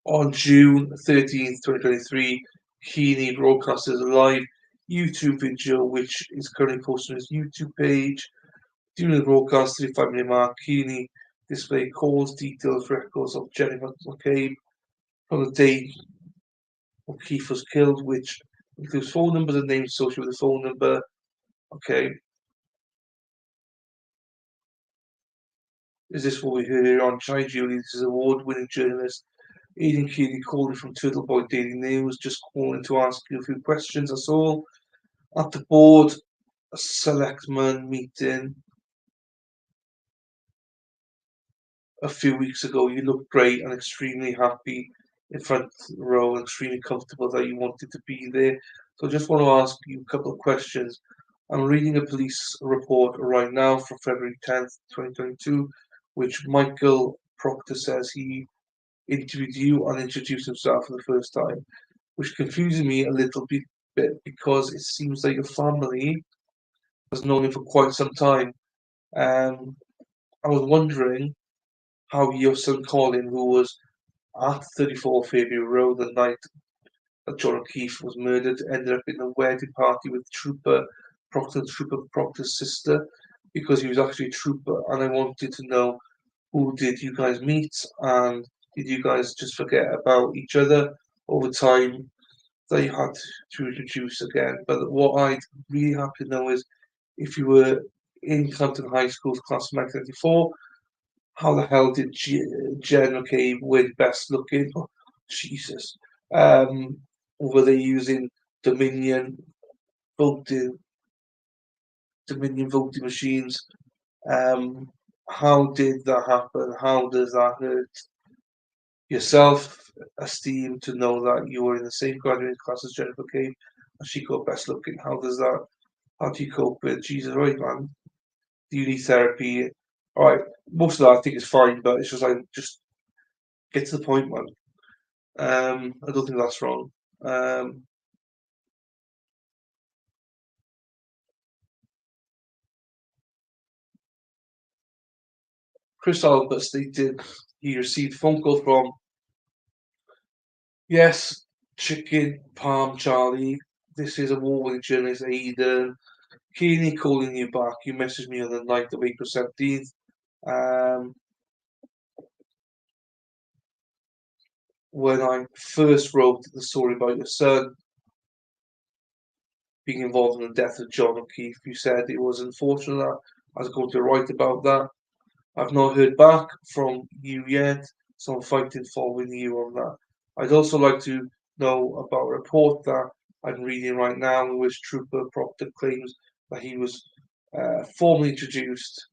On June 13th, 2023, Heaney broadcasted a live YouTube video, which is currently posted on his YouTube page. During the broadcast, 35-minute mark, Heaney displayed calls, details, records of Jennifer McCabe from the day O'Keefe was killed, which includes phone numbers and names associated with the phone number. Okay, is this what we heard here on Chai Julie? This is award-winning journalist Aidan Keeley calling from Turtleboy Daily News, just calling to ask you a few questions. That's all. At the board selectman meeting a few weeks ago, you looked great and extremely happy in front of the row, extremely comfortable that you wanted to be there. So I just want to ask you a couple of questions. I'm reading a police report right now from February 10th, 2022, which Michael Proctor says he interviewed you and introduced himself for the first time, which confuses me a little bit because it seems like your family has known him for quite some time. Um, I was wondering how your son Colin, who was at 34 Fairview Road the night that John O'Keefe was murdered, ended up in a wedding party with Trooper Proctor's sister, because he was actually a trooper, and I wanted to know, who did you guys meet, and did you guys just forget about each other over time that you had to introduce again? But what I'd really happy to know is, if you were in Clanton High School's class of 1994, how the hell did Jen McCabe win Best Looking? Oh, Jesus. Um, were they using Dominion voting Dominion voting machines? Um, how did that happen? How does that hurt your self-esteem to know that you were in the same graduating class as Jennifer Cave and she got Best Looking? How do you cope with Jesus, right, man? Do you need therapy? All right, most of that I think is fine, but it's just like, just get to the point, man. I don't think that's wrong. Um, Chris Albert stated he received a phone call from, yes, Chicken Palm Charlie. This is a war with journalist Aidan. Keeney calling you back. You messaged me on the night of April 17th. Um, when I first wrote the story about your son being involved in the death of John O'Keefe, you said it was unfortunate that I was going to write about that. I've not heard back from you yet, so I'm fighting following you on that. I'd also like to know about a report that I'm reading right now, in which Trooper Proctor claims that he was formally introduced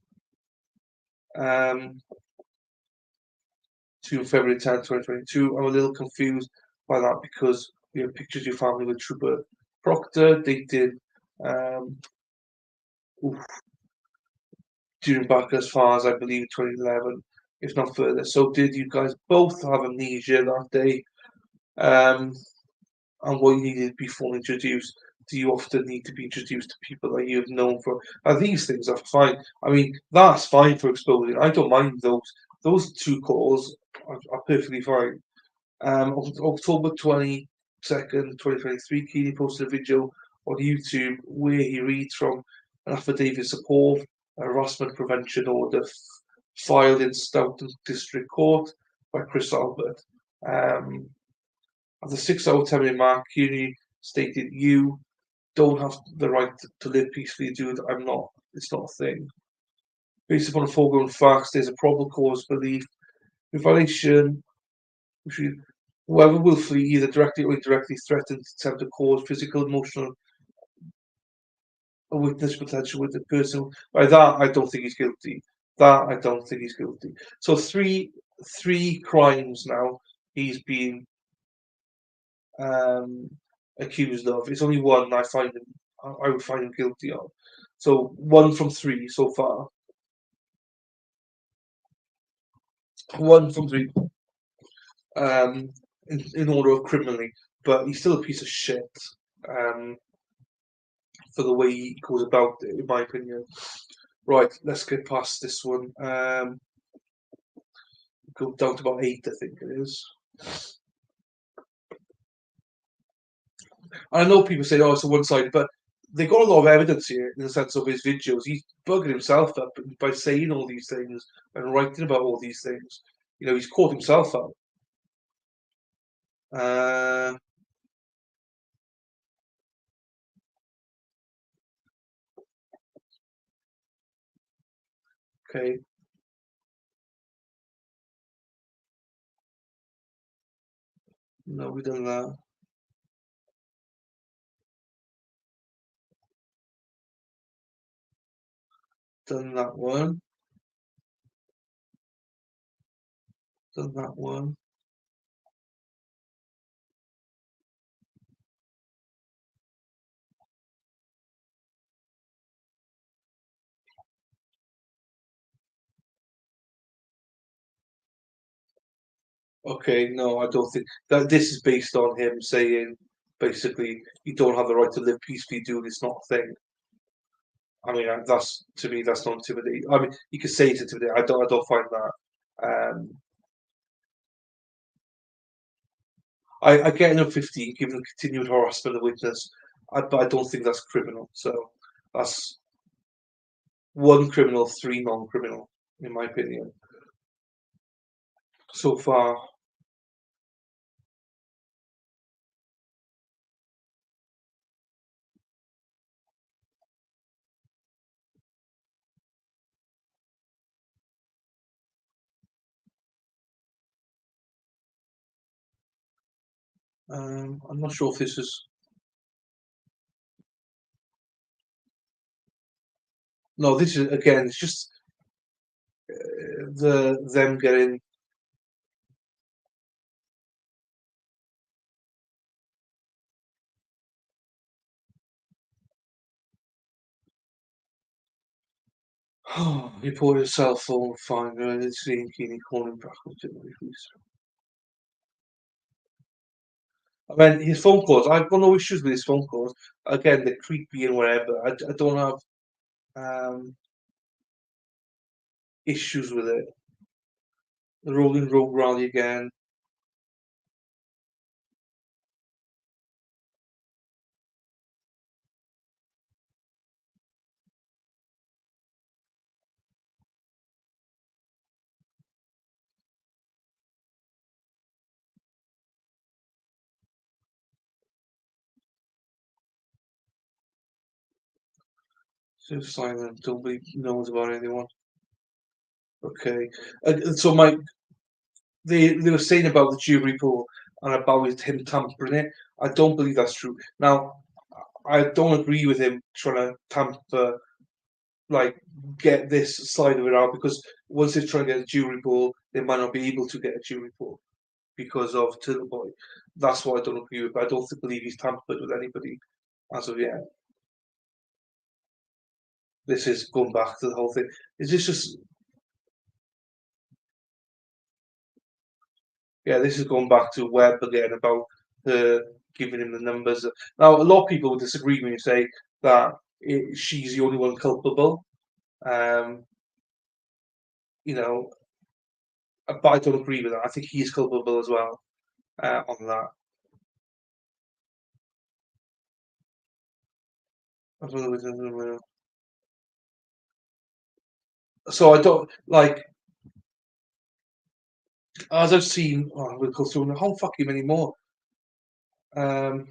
um, to February 10th, 2022. I'm a little confused by that, because we have pictures of your family with Trooper Proctor dated um, during back as far as I believe 2011, if not further. So, did you guys both have amnesia that day? Um, and what you needed to be fully introduced? Do you often need to be introduced to people that you've known for? And these things are fine. I mean, that's fine for exposing. I don't mind those. Those two calls are perfectly fine. On October 22nd, 2023, Keeney posted a video on YouTube where he reads from an affidavit support a harassment prevention order filed in Stoughton District Court by Chris Albert. At the 6 hour 10 minute mark, Keeney stated, "You don't have the right to live peacefully, dude. I'm not. It's not a thing. Based upon the foregoing facts, there's a probable cause belief in violation which whoever willfully, either directly or indirectly, threatens to attempt to cause physical, emotional, or witness potential with the person. By that, I don't think he's guilty. That I don't think he's guilty. So three crimes now he's been um, accused of. It's only one I would find him guilty of. So one from three so far. One from three. In order of criminally, but he's still a piece of shit. Um, for the way he goes about it, in my opinion. Right, let's get past this one. Go down to about 8, I think it is. I know people say, "Oh, it's a one-sided," but they got a lot of evidence here in the sense of his videos. He's bugging himself up by saying all these things and writing about all these things. He's caught himself out. Uh, okay, no, we've done that. Done that one. Done that one. Okay, no, I don't think that this is based on him saying basically you don't have the right to live peacefully, dude. It's not a thing. I mean, that's to me, that's not intimidating. I mean, you could say it's intimidating. I don't find that. I get him 15, given continued harassment of witness. But I don't think that's criminal. So that's one criminal, three non-criminal, in my opinion, so far. I'm not sure if this is no. This is again. It's just them getting. He put his cell phone fine. It's seeing Keeney calling back. I mean, his phone calls. I've got no issues with his phone calls. Again, they're creepy and whatever. I don't have issues with it. The Rolling Road Rally again. So silent. Nobody knows about anyone. Okay. So my they were saying about the jury pool and about him tampering it. I don't believe that's true. Now, I don't agree with him trying to tamper, like, get this side of it out because once they're trying to get a jury pool, they might not be able to get a jury pool because of Turtleboy. That's what I don't agree with. But I don't believe he's tampered with anybody as of yet. This is going back to the whole thing. Is this just yeah? This is going back to Webb again about the giving him the numbers. Now, a lot of people would disagree when you say that she's the only one culpable. Um, you know, but I don't agree with that. I think he's culpable as well on that. So I don't like as I've seen. Oh, we'll go through. I don't fuck him anymore. Um,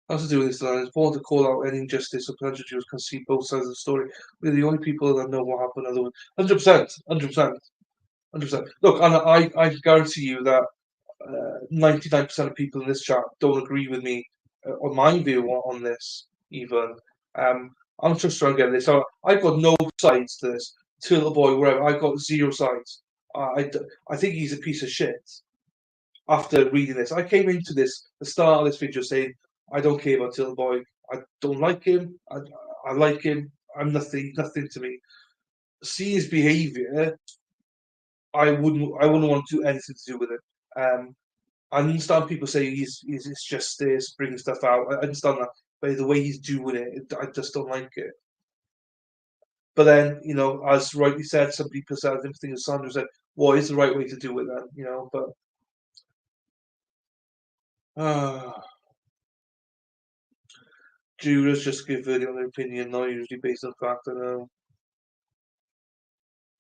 As to do with this, it's important to call out any injustice or prejudice can see both sides of the story. We're the only people that know what happened. Other 100%, 100%, 100%. Look, and I guarantee you that 99% of people in this chat don't agree with me on my view on this, even. Um, I'm just trying to get this. So I've got no sides to this. Turtleboy, wherever. I've got zero sides. I think he's a piece of shit after reading this. I came into the start of this video saying, I don't care about Turtleboy. I don't like him. I like him. I'm nothing to me. See his behaviour, I wouldn't want to do anything to do with it. I understand people say it's just this, bringing stuff out. I understand that, but the way he's doing it, I just don't like it. But then, as rightly said, some people said, I think Sandra said, "What is the right way to do it?" Then, but jurors just give their own opinion, not usually based on fact. I know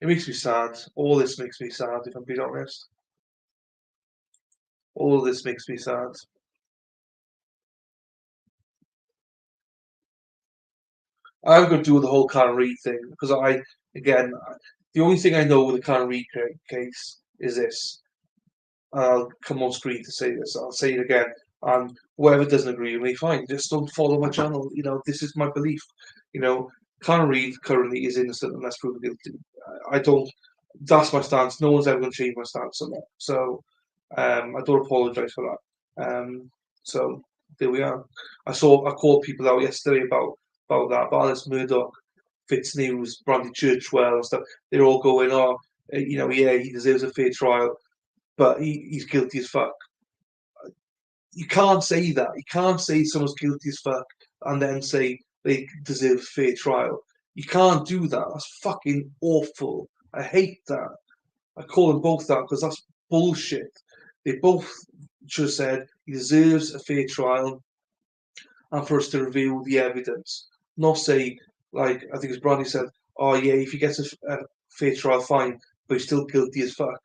it makes me sad. All this makes me sad, if I'm being honest. All this makes me sad. I'm going to do the whole Karen Reid thing because again, the only thing I know with the Karen Reid case is this. I'll come on screen to say this. I'll say it again. And whoever doesn't agree with me, fine. Just don't follow my channel. This is my belief. You know, Karen Reid currently is innocent unless proven guilty. I don't. That's my stance. No one's ever going to change my stance on that. So I don't apologise for that. So there we are. I called people out yesterday about that. About Alice Murdoch, Fitznews, Brandy Churchwell, and stuff. They're all going, oh, yeah, he deserves a fair trial, but he's guilty as fuck. You can't say that. You can't say someone's guilty as fuck and then say they deserve a fair trial. You can't do that. That's fucking awful. I hate that. I call them both that because that's bullshit. They both should have said he deserves a fair trial and for us to review the evidence. Not say, like, I think as Brandy said, oh yeah, if he gets a fair trial, fine, but he's still guilty as fuck.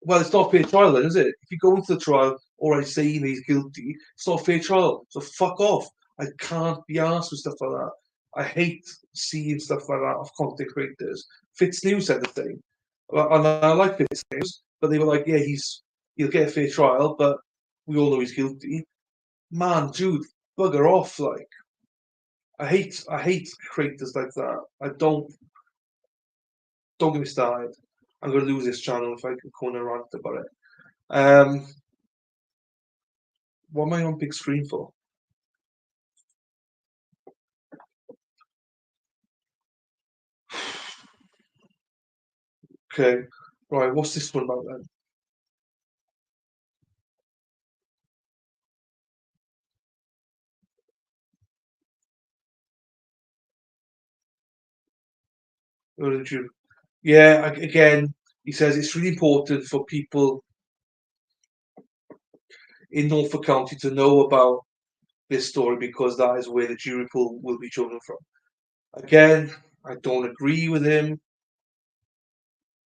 Well, it's not a fair trial then, is it? If you go into the trial already saying he's guilty, it's not a fair trial. So fuck off. I can't be arsed with stuff like that. I hate seeing stuff like that of content creators. Fitz News said the thing. And I like Fitz News, but they were like, yeah, he'll get a fair trial, but we all know he's guilty. Man, dude, bugger off. Like, I hate creators like that. I don't get me started. I'm gonna lose this channel if I can go on a rant about it. Um, what am I on big screen for? Okay, right. What's this one about then? Where did you? Yeah, again, he says it's really important for people in Norfolk County to know about this story because that is where the jury pool will be chosen from. Again, I don't agree with him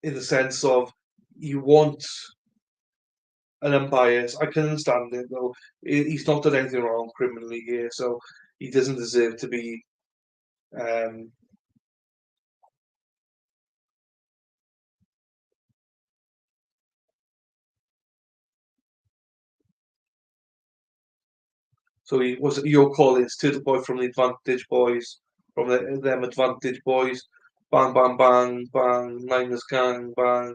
in the sense of you want an unbiased. I can understand it though. He's not done anything wrong criminally here, so he doesn't deserve to be. Um, so he was your call is Turtleboy from the Advantage Boys, from them Advantage Boys. Bang, bang, bang, bang. Niners gang, bang.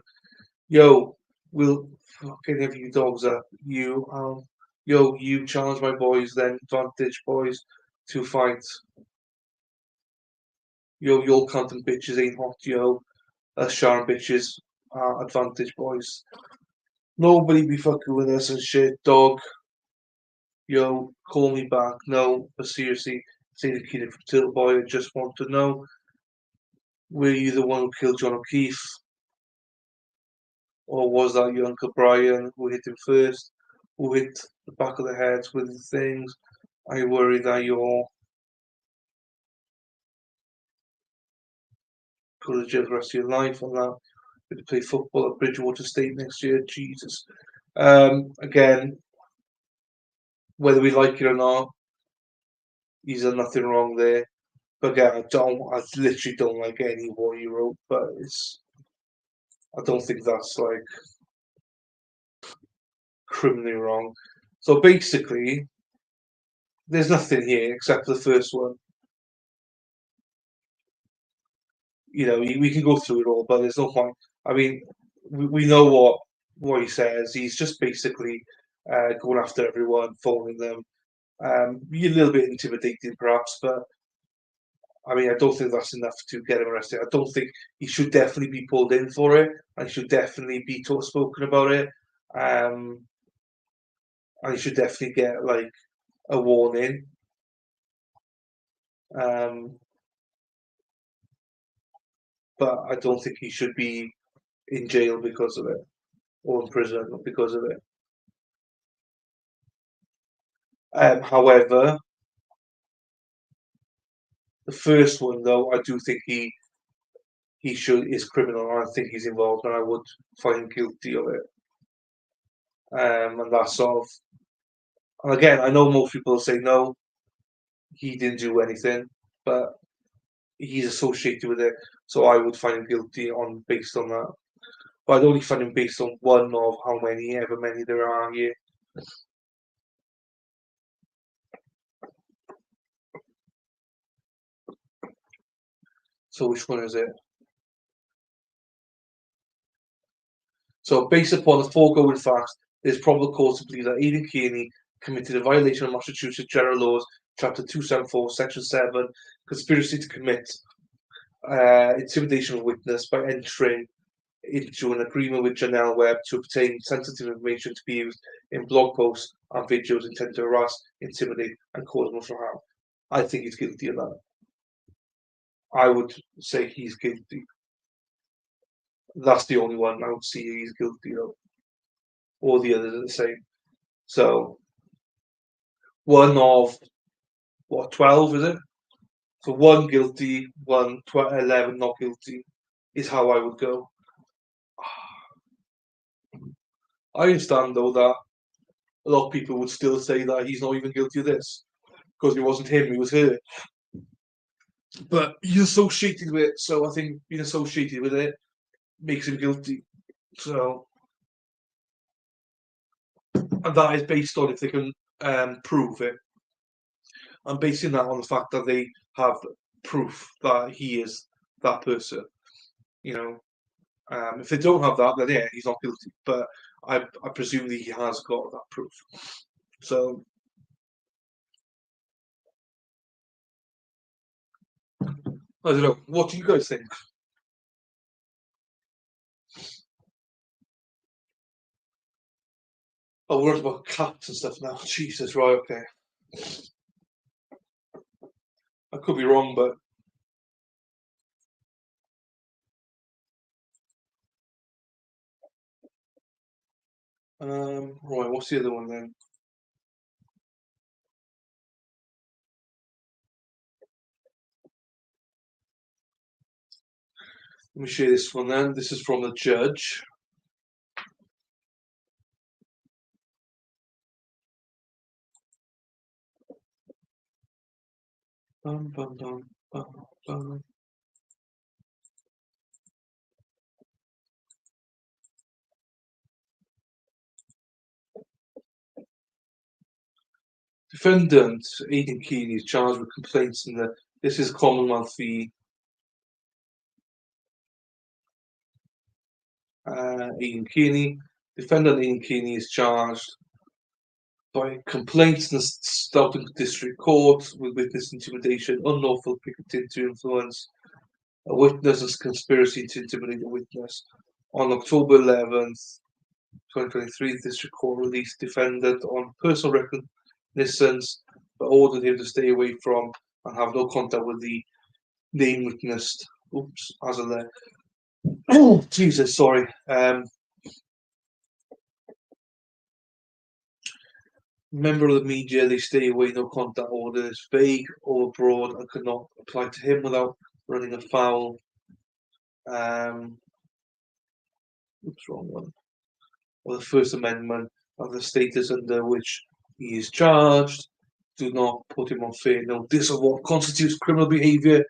Yo, we'll fucking have you dogs up. Yo, you challenge my boys, then Advantage Boys to fight. Yo, your content bitches ain't hot, yo. Us Sharon bitches are Advantage Boys. Nobody be fucking with us and shit, dog. Yo, call me back. No, but seriously, say the kid from Turtleboy. I just want to know, were you the one who killed John O'Keefe? Or was that your Uncle Brian who hit him first? Who hit the back of the head with the things? I worry that you're going to jail the rest of your life on that. Going to play football at Bridgewater State next year. Jesus. Again, whether we like it or not, he's done nothing wrong there. But again, I literally don't like any what he wrote, but I don't think that's like criminally wrong. So basically, there's nothing here except for the first one. You know, we can go through it all, but there's no point. I mean, we know what he says. He's just basically going after everyone, phoning them. Be a little bit intimidating, perhaps, but I mean, I don't think that's enough to get him arrested. I don't think he should definitely be pulled in for it, and he should definitely be spoken about it. Um, and he should definitely get like a warning. Um, but I don't think he should be in jail because of it or in prison because of it. However, the first one though, I do think he should is criminal. And I think he's involved, and I would find him guilty of it. And that's sort of. And again, I know most people say no, he didn't do anything, but he's associated with it, so I would find him guilty on based on that. But I'd only find him based on one of how many, ever many there are here. So which one is it? So based upon the foregoing facts, there's probable cause to believe that Aidan Kearney committed a violation of Massachusetts General Laws, Chapter 274, Section 7, conspiracy to commit intimidation of a witness by entering into an agreement with Janelle Webb to obtain sensitive information to be used in blog posts and videos intended to harass, intimidate, and cause emotional harm. I think he's guilty of that. I would say he's guilty. That's the only one I would see he's guilty of. all the others are the same. So one of what 12 is it? So one guilty, 11 not guilty is how I would go. I understand though that a lot of people would still say that he's not even guilty of this because it wasn't him, it was her. But he's associated with it, so I think being associated with it makes him guilty. So, and that is based on if they can prove it. I'm basing that on the fact that they have proof that he is that person. You know, if they don't have that, then yeah, he's not guilty. But I presume that he has got that proof. So I don't know. What do you guys think? Oh, we're about cats and stuff now. Jesus, right? Okay, I could be wrong, but right. What's the other one then? Let me share this one then. This is from the judge. Bum, bum, bum, bum, bum. Defendant Aidan Keeley is charged with complaints in the. This is Commonwealth v. Aidan Keeley. Defendant Aidan Keeley is charged by complaints in the Stoughton District Court with witness intimidation, unlawful picketing to influence a witness, and conspiracy to intimidate a witness. On October 11th, 2023, the District Court released defendant on personal recognizance, but ordered him to stay away from and have no contact with the name witnessed. Oops, as a there. Oh, Jesus, sorry. Member of the media, they stay away, no contact order is vague or broad and cannot apply to him without running afoul. Oops, wrong one. Or the First Amendment of the status under which he is charged. Do not put him on fair notice of what constitutes criminal behaviour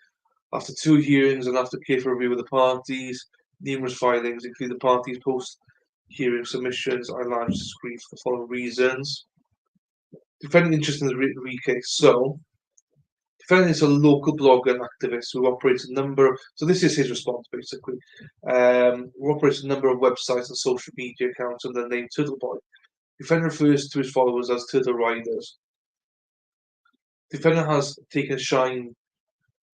after 2 hearings and after careful review of the parties. Numerous filings, including the parties' post-hearing submissions, are largely discreet for the following reasons. Defendant interest in the Reed case. So, defendant is a local blogger and activist who operates a number of. So this is his response, basically. Who operates a number of websites and social media accounts under the name Turtleboy. Defendant refers to his followers as Turtle Riders. Defendant has taken shine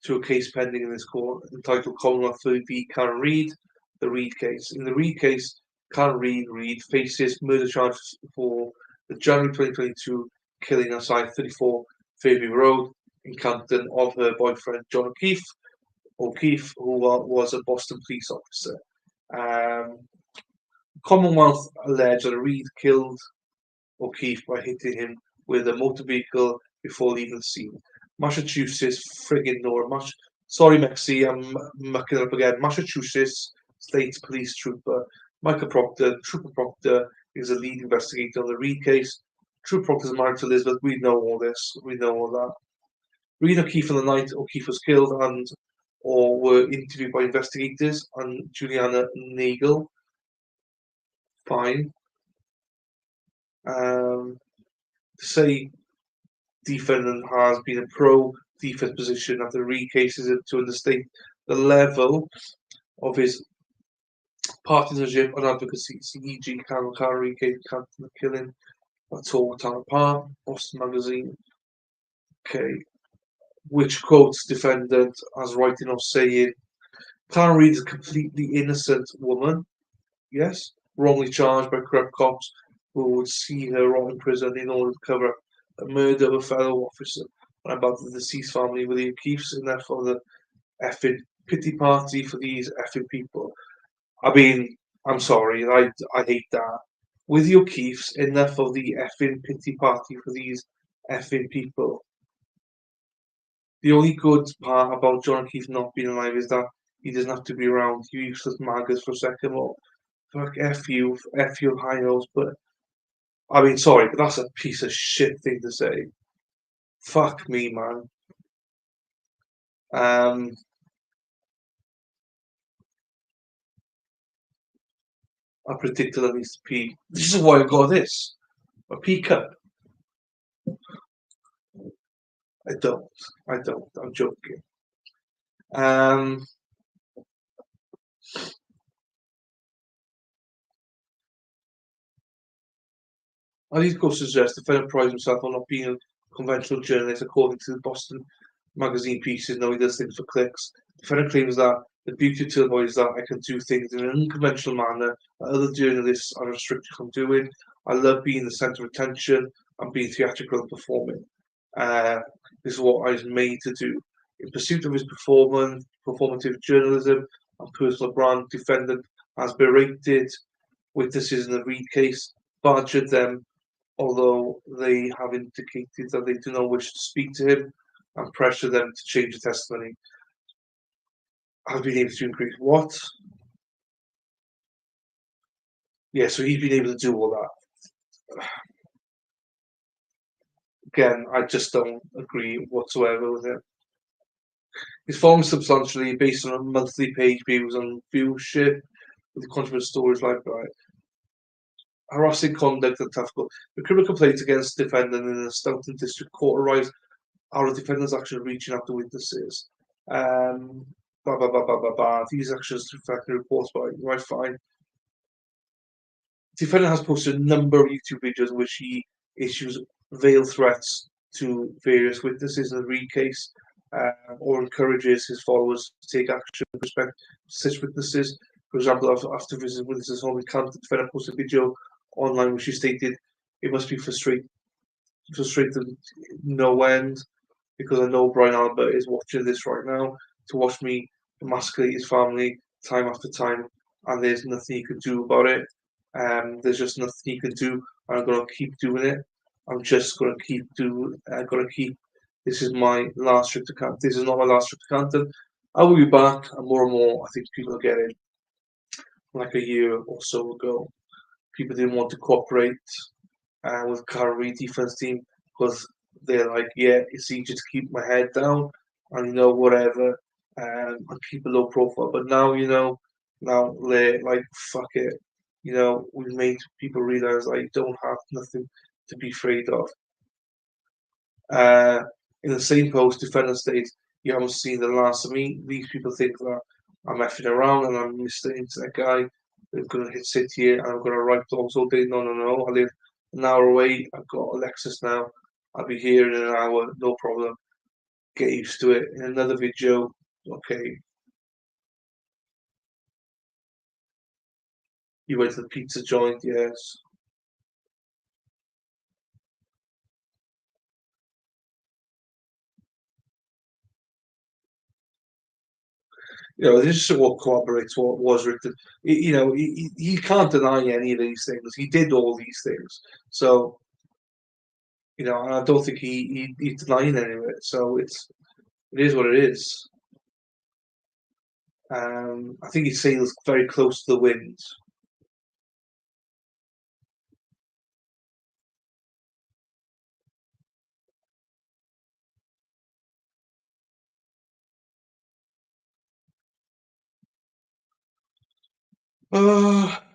to a case pending in this court entitled Commonwealth v. Karen Reed, the Reed case. In the Reed case, Karen Reed faces murder charges for the January 2022 killing outside 34 Fairview Road in Campden of her boyfriend John O'Keefe, who was a Boston police officer. Commonwealth alleged that Reed killed O'Keefe by hitting him with a motor vehicle before leaving the scene. Massachusetts friggin' Nora. Sorry, Mexi, I'm mucking up again. Massachusetts State Police Trooper Michael Proctor. Trooper Proctor is a lead investigator on the Reed case. Trooper Proctor is married to Elizabeth. We know all this. We know all that. Reed O'Keefe on the night O'Keefe was killed and or were interviewed by investigators and Juliana Nagel. Fine. To say defendant has been a pro-defense position after Reed cases to understate the level of his partisanship and advocacy. E.g. Carol Carey came the killing at Tower Town Park, Boston Magazine. Okay, which quotes defendant as writing or saying, Karen Reed is a completely innocent woman, yes, wrongly charged by corrupt cops who would see her rot in prison in order to cover up a murder of a fellow officer and about the deceased family with the O'Keefes and therefore the effing pity party for these effing people. I mean, I'm sorry, I hate that. with your Keefs, enough of the effing pity party for these effing people. The only good part about John Keith not being alive is that he doesn't have to be around. You useless maggots for a second. Well, fuck F you high nose. But I mean, sorry, but that's a piece of shit thing to say. Fuck me, man. Um, I predicted at least a P. This is why I got this. A P cup. I don't. I don't. I'm joking. Um, Ali's goes to suggest the defendant prides himself on not being a conventional journalist, according to the Boston magazine pieces. No, he does things for clicks. The defendant claims that the beauty of Turtleboy is that I can do things in an unconventional manner that other journalists are restricted from doing. I love being the centre of attention and being theatrical and performing. Uh, this is what I was made to do. In pursuit of his performative journalism and personal brand, defendant has berated witnesses in the Reed case, badgered them, although they have indicated that they do not wish to speak to him, and pressure them to change the testimony. Has been able to increase what? Yeah, so he's been able to do all that. Again, I just don't agree whatsoever with it. His form is substantially based on monthly page views and viewership, with the controversial stories like that. Harassing conduct and tough court. The criminal complaint against the defendant in the Stoughton District Court arise out of defendant's action reaching out to witnesses. Um, blah, blah, blah, blah, blah, blah. These actions reflect the reports by right fine. Defendant has posted a number of YouTube videos in which he issues veiled threats to various witnesses in the Reed case, or encourages his followers to take action with respect to such witnesses. For example, after visiting witnesses' home in Camp, the defendant posted a video online which he stated, "It must be frustrating no end, because I know Brian Albert is watching this right now, to watch me emasculate his family time after time, and there's nothing he can do about it. There's just nothing he can do, and I'm gonna keep doing it. I'm just gonna keep do. I'm gonna keep. This is my last trip to Camp. This is not my last trip to Canton. I will be back, and more. I think people are getting like a year or so ago. People didn't want to cooperate with current defense team because they're like, yeah, it's easy to keep my head down and whatever, and keep a low profile. But now now they're like, fuck it, we've made people realize I don't have nothing to be afraid of. Uh, in the same post, defendant states, "You haven't seen the last of me. These people think that I'm effing around and I'm Mr. Internet guy. They're gonna sit here and I'm gonna write blogs all day. No, no, no. I live an hour away. I've got a Lexus now. I'll be here in an hour, no problem. Get used to it." In another video, okay, you went to the pizza joint, yes. This is what corroborates what was written. He can't deny any of these things. He did all these things. So, and I don't think he's denying any of it. So it is what it is. I think he sails very close to the wind.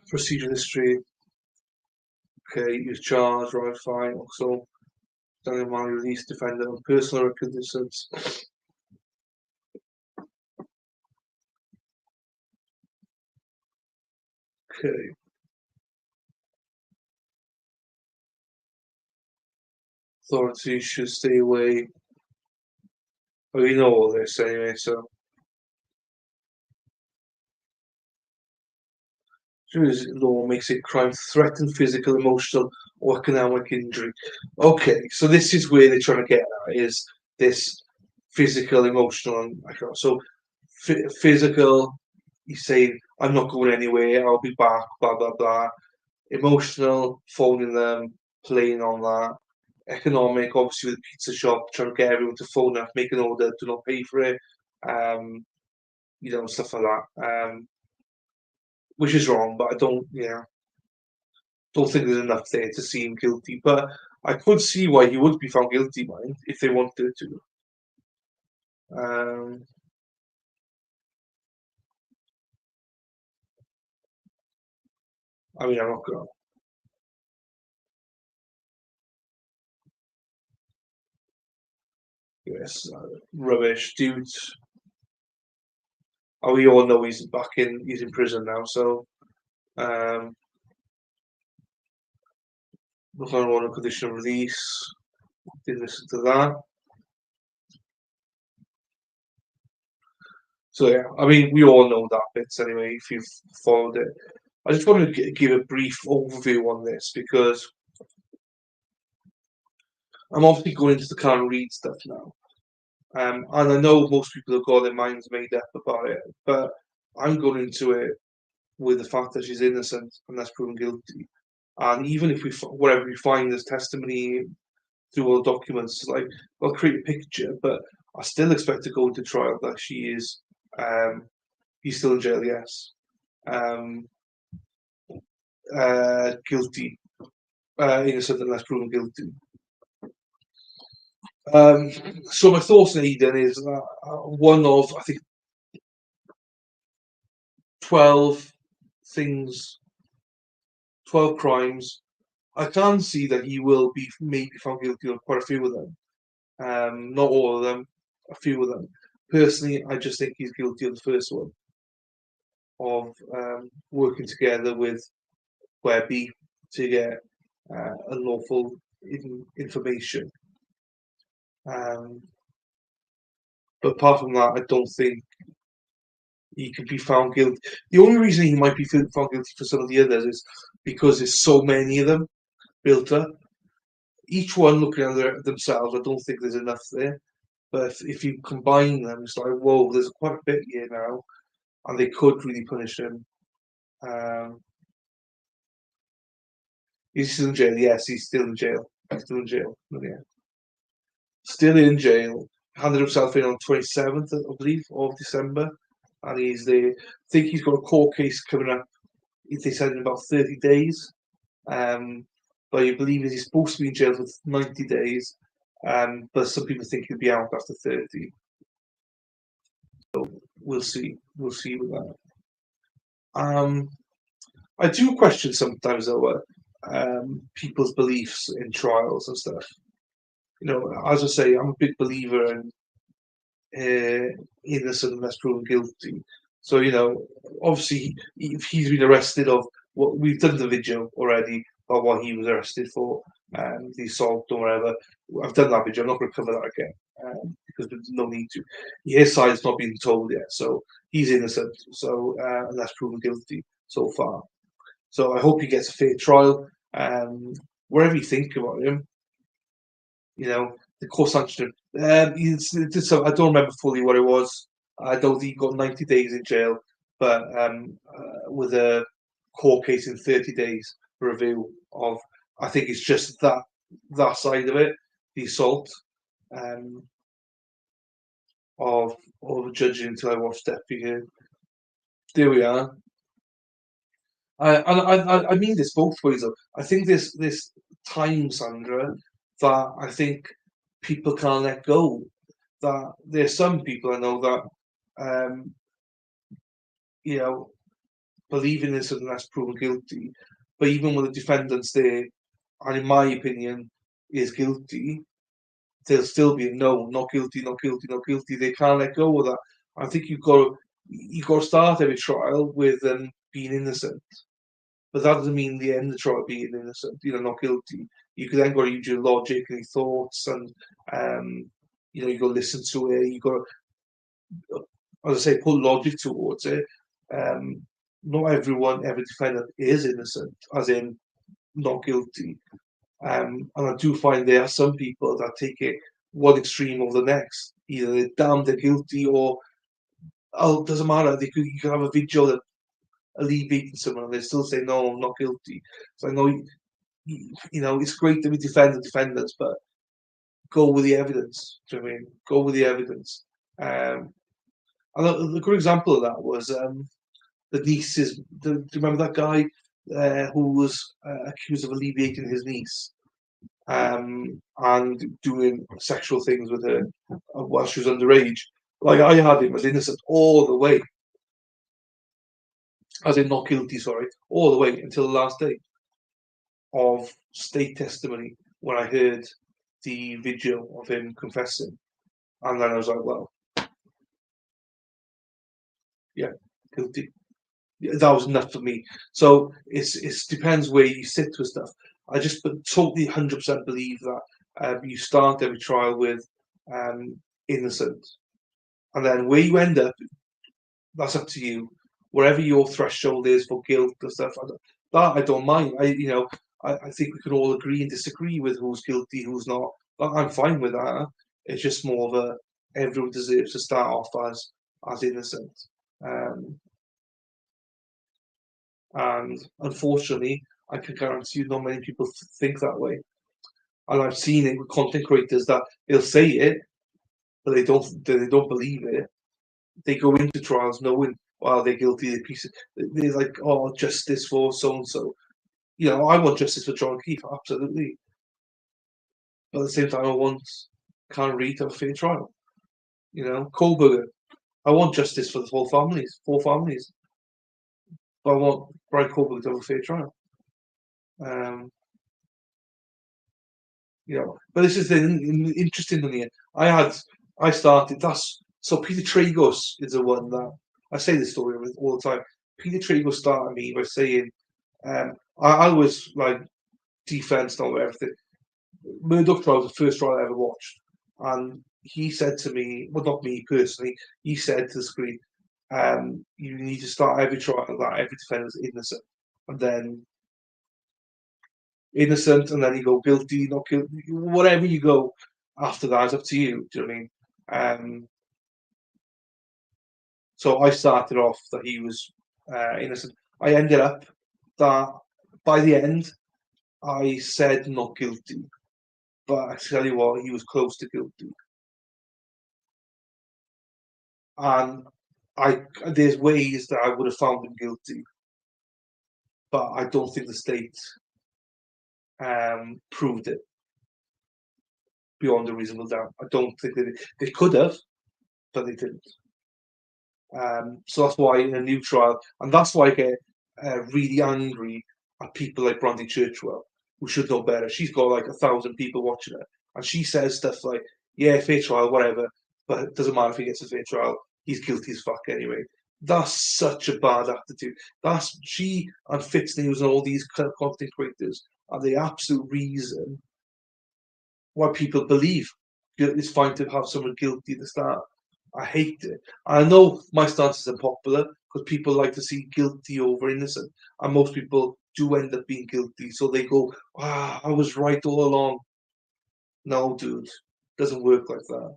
Procedure history. Okay, he was charged, right, fine. Also, Daniel Murray released defender on personal reconnaissance. Okay. Authorities should stay away. Oh, you know all this anyway, so. Jewish law makes it crime to threaten physical, emotional, or economic injury. Okay, so this is where they're trying to get at, is this physical, emotional, and economic. So physical, you say, "I'm not going anywhere. I'll be back." Blah blah blah. emotional, phoning them, playing on that. Economic, obviously with the pizza shop, trying to get everyone to phone up, make an order, do not pay for it. Um, stuff like that. Which is wrong, but I don't think there's enough there to see him guilty. But I could see why he would be found guilty, mind, if they wanted to. Um, I mean, I'm not gonna. Yes, rubbish, dude. Oh, we all know he's back in. He's in prison now, so um, look on a condition of release. Didn't listen to that. So yeah, I mean, we all know that bits anyway. If you've followed it, I just want to give a brief overview on this because I'm obviously going into the Karen Reid stuff now. And I know most people have got their minds made up about it, but I'm going into it with the fact that she's innocent unless proven guilty. And even if whatever we find as testimony through all the documents, like I'll create a picture, but I still expect to go into trial that she is, he's still in jail, yes, um, guilty, innocent unless proven guilty. Um, so my thoughts on Eden is one of I think 12 things, 12 crimes. I can see that he will be maybe found guilty on quite a few of them. Not all of them, a few of them. Personally, I just think he's guilty of the first one of working together with Webby to get unlawful information. Um, but apart from that, I don't think he could be found guilty. The only reason he might be found guilty for some of the others is because there's so many of them built up. Each one looking at themselves, I don't think there's enough there. But if you combine them, it's like, whoa, there's quite a bit here now, and they could really punish him. Um, he's still in jail. Yes, he's still in jail. He's still in jail. Yeah. Still in jail. Handed himself in on 27th, I believe, of December. And he's there. I think he's got a court case coming up. They said in about 30 days. But I believe he's supposed to be in jail for 90 days. But some people think he'll be out after 30. We'll see. We'll see with that. I do question sometimes, though, people's beliefs in trials and stuff. As I say, I'm a big believer in innocent unless proven guilty. So, obviously, if he's been arrested of what we've done the video already of what he was arrested for, the assault or whatever. I've done that video. I'm not going to cover that again because there's no need to. His side's not been told yet, so he's innocent. So, and that's proven guilty so far. So I hope he gets a fair trial. Whatever you think about him, the court sanctioned. I don't remember fully what it was. I know he got 90 days in jail, but with a court case in 30 days review of, I think it's just that side of it, the assault um, of judging until I watched that video. There we are. I mean this both ways. Though. I think this time, Sandra, that I think people can't let go. That there's some people I know that um, you know believe in this and that's proven guilty, but even when the defendant's there, and in my opinion, is guilty, they'll still be no, not guilty, not guilty, not guilty. They can't let go of that. I think you've got to start every trial with them being innocent. But that doesn't mean the end of the trial being innocent, not guilty. You can then got to use your logic and your thoughts, and you got to listen to it. You got to, as I say, put logic towards it. Um, not every defendant is innocent, as in not guilty. And I do find there are some people that take it one extreme over the next. Either they're damned, they're guilty, or oh, it doesn't matter. You can have a video that alleviating someone, and they still say no, I'm not guilty. So I know it's great that we defend the defendants, but go with the evidence. Do you know what I mean? Go with the evidence. Um, and a good example of that was the nieces. Do you remember that guy who was accused of alleviating his niece and doing sexual things with her while she was underage? Like I had him as innocent all the way, as in not guilty, sorry, all the way until the last day of state testimony when I heard the video of him confessing, and then I was like, well, yeah, guilty. Yeah, that was enough for me. So it depends where you sit with stuff. I just totally 100% believe that you start every trial with um, innocent, and then where you end up, that's up to you. Wherever your threshold is for guilt and stuff, that I don't mind. I think we can all agree and disagree with who's guilty, who's not. But I'm fine with that. It's just more of a everyone deserves to start off as innocent. Um, And unfortunately, I can guarantee you not many people think that way. And I've seen it with content creators that they'll say it, but they don't believe it. They go into trials knowing, well, they're guilty. They're like, oh, justice for so and so. I want justice for John Keith, absolutely. But at the same time, I want Karen Reid to have a fair trial. Kohlberger. I want justice for the whole families, four families. But I want Brian Kohlberger to have a fair trial. Um, but this is the interesting thing here. I started. That's so Peter Tragos is the one that I say this story with all the time. Peter Tragos started me by saying, I was like defense and everything. Murdoch trial was the first trial I ever watched, and he said to me, well, not me personally, he said to the screen, you need to start every trial that every defender is innocent, and then innocent, and then you go guilty, not guilty, whatever you go after that is up to you. Do you know what I mean? So I started off that he was innocent. I ended up that by the end, I said not guilty, but I tell you what, he was close to guilty, and there's ways that I would have found him guilty, but I don't think the state proved it beyond a reasonable doubt. I don't think they could have, but they didn't. So that's why in a new trial, and that's why I get really angry at people like Brandy Churchwell, who should know better. She's got like 1,000 people watching her, and she says stuff like, "Yeah, fair trial, whatever, but it doesn't matter if he gets a fair trial. He's guilty as fuck anyway." That's such a bad attitude. That's she and Fitznews and all these content creators are the absolute reason why people believe it's fine to have someone guilty at the start. I hate it. I know my stance is unpopular because people like to see guilty over innocent, and most people do end up being guilty. So they go, "Ah, I was right all along." No, dude, doesn't work like that.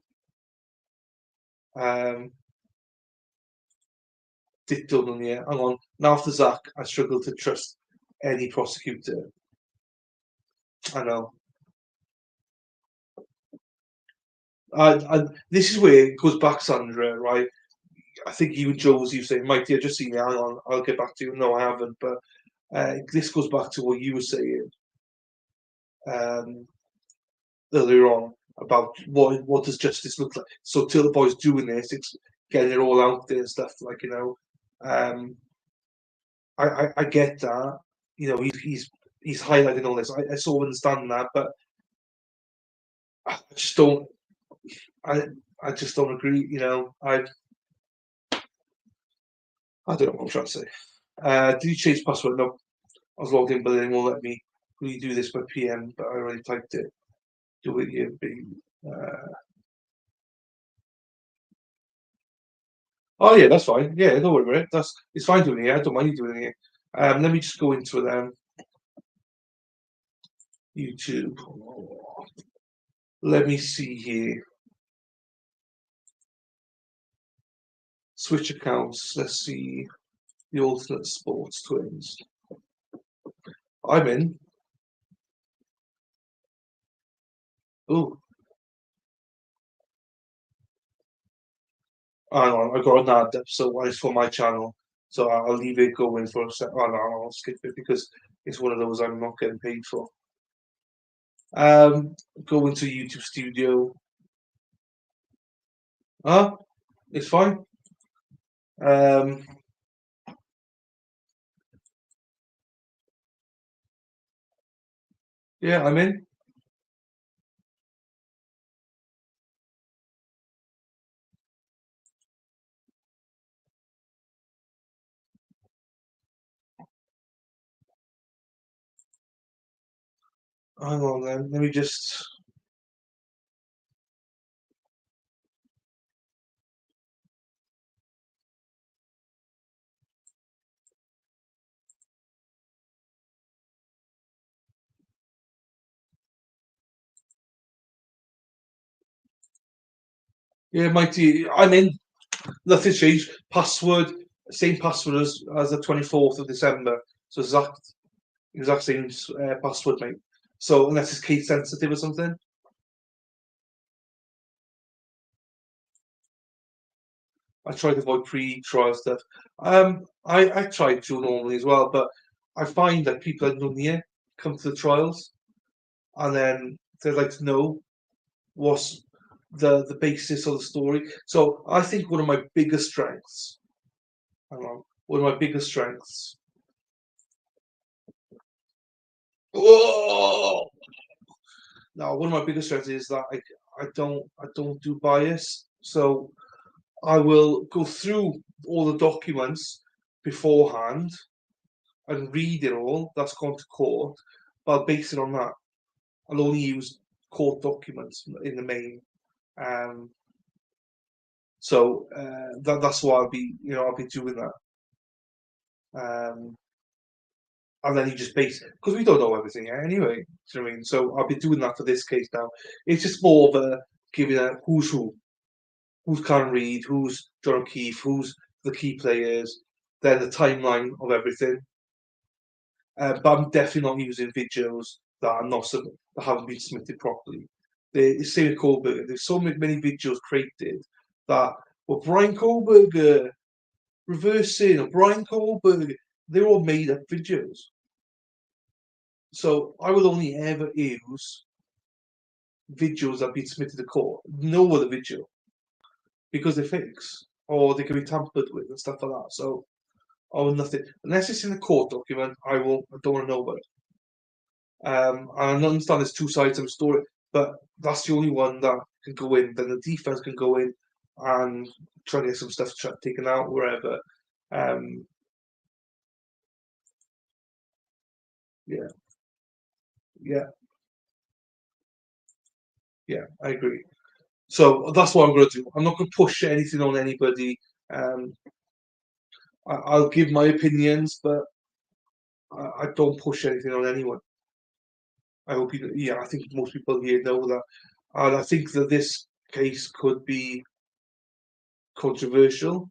Ditto them, yeah. Hang on. Now after Zach, I struggle to trust any prosecutor. I know. This is where it goes back, Sandra. Right? I think you and Josie you saying, Mikey, I just seen it. Hang on, I'll get back to you. No, I haven't. But this goes back to what you were saying um, earlier on about what does justice look like. So Turtleboy's doing this, it's getting it all out there and stuff. Um, I get that. He's highlighting all this. I sort of understand that, but I just don't. I I just don't agree. I don't know what I'm trying to say. Did you change password? No, I was logged in, but they won't let me redo this by PM. But I already typed it. Do it, you big. Oh yeah, that's fine. Yeah, don't worry about it. It's fine doing it. I don't mind you doing it. Let me just go into YouTube. Let me see here. Switch accounts. Let's see. The Ultimate Sports Twins. I'm in. Oh, hang on, I got an ad up, so it's for my channel. So I'll leave it going for a second. Oh, no, I'll skip it because it's one of those I'm not getting paid for. Go into YouTube Studio. It's fine. Um, yeah, I'm in. Hang on then. Let me just. Yeah, Mighty. I'm in. Nothing's changed. Password, same password as the 24th of December. So exact same password, mate. So unless it's case sensitive or something, I try to avoid pre-trial stuff. I try to normally as well, but I find that people at Lunia come to the trials and then they'd like to know what's the basis of the story. So I think one of my biggest strengths, hang on, one of my biggest strengths. Oh! Now, one of my biggest strengths is that I don't do bias. So I will go through all the documents beforehand and read it all. That's gone to court, but I'll base it on that. I'll only use court documents in the main. Um, that's why I'll be doing that. Um, and then you just base it because we don't know everything yet anyway. Do you know what I mean? So I'll be doing that for this case now. It's just more of a giving a who's Karen Reid, who's John O'Keefe, who's the key players, then the timeline of everything. But I'm definitely not using videos that are not that haven't been submitted properly. The same with Kohlberger. There's so many videos created that Brian Kohlberger reversing or Brian Kohlberger, they're all made up videos. So I will only ever use videos that have been submitted to court. No other video because they're fakes or they can be tampered with and stuff like that. So nothing unless it's in a court document. I don't want to know about it. And I understand there's two sides of the story, but that's the only one that can go in. Then the defense can go in and try to get some stuff taken out wherever. Um, yeah, yeah, yeah, I agree. So that's what I'm going to do. I'm not going to push anything on anybody. Um, I'll give my opinions, but I don't push anything on anyone. I hope you. Yeah, I think most people here know that, and I think that this case could be controversial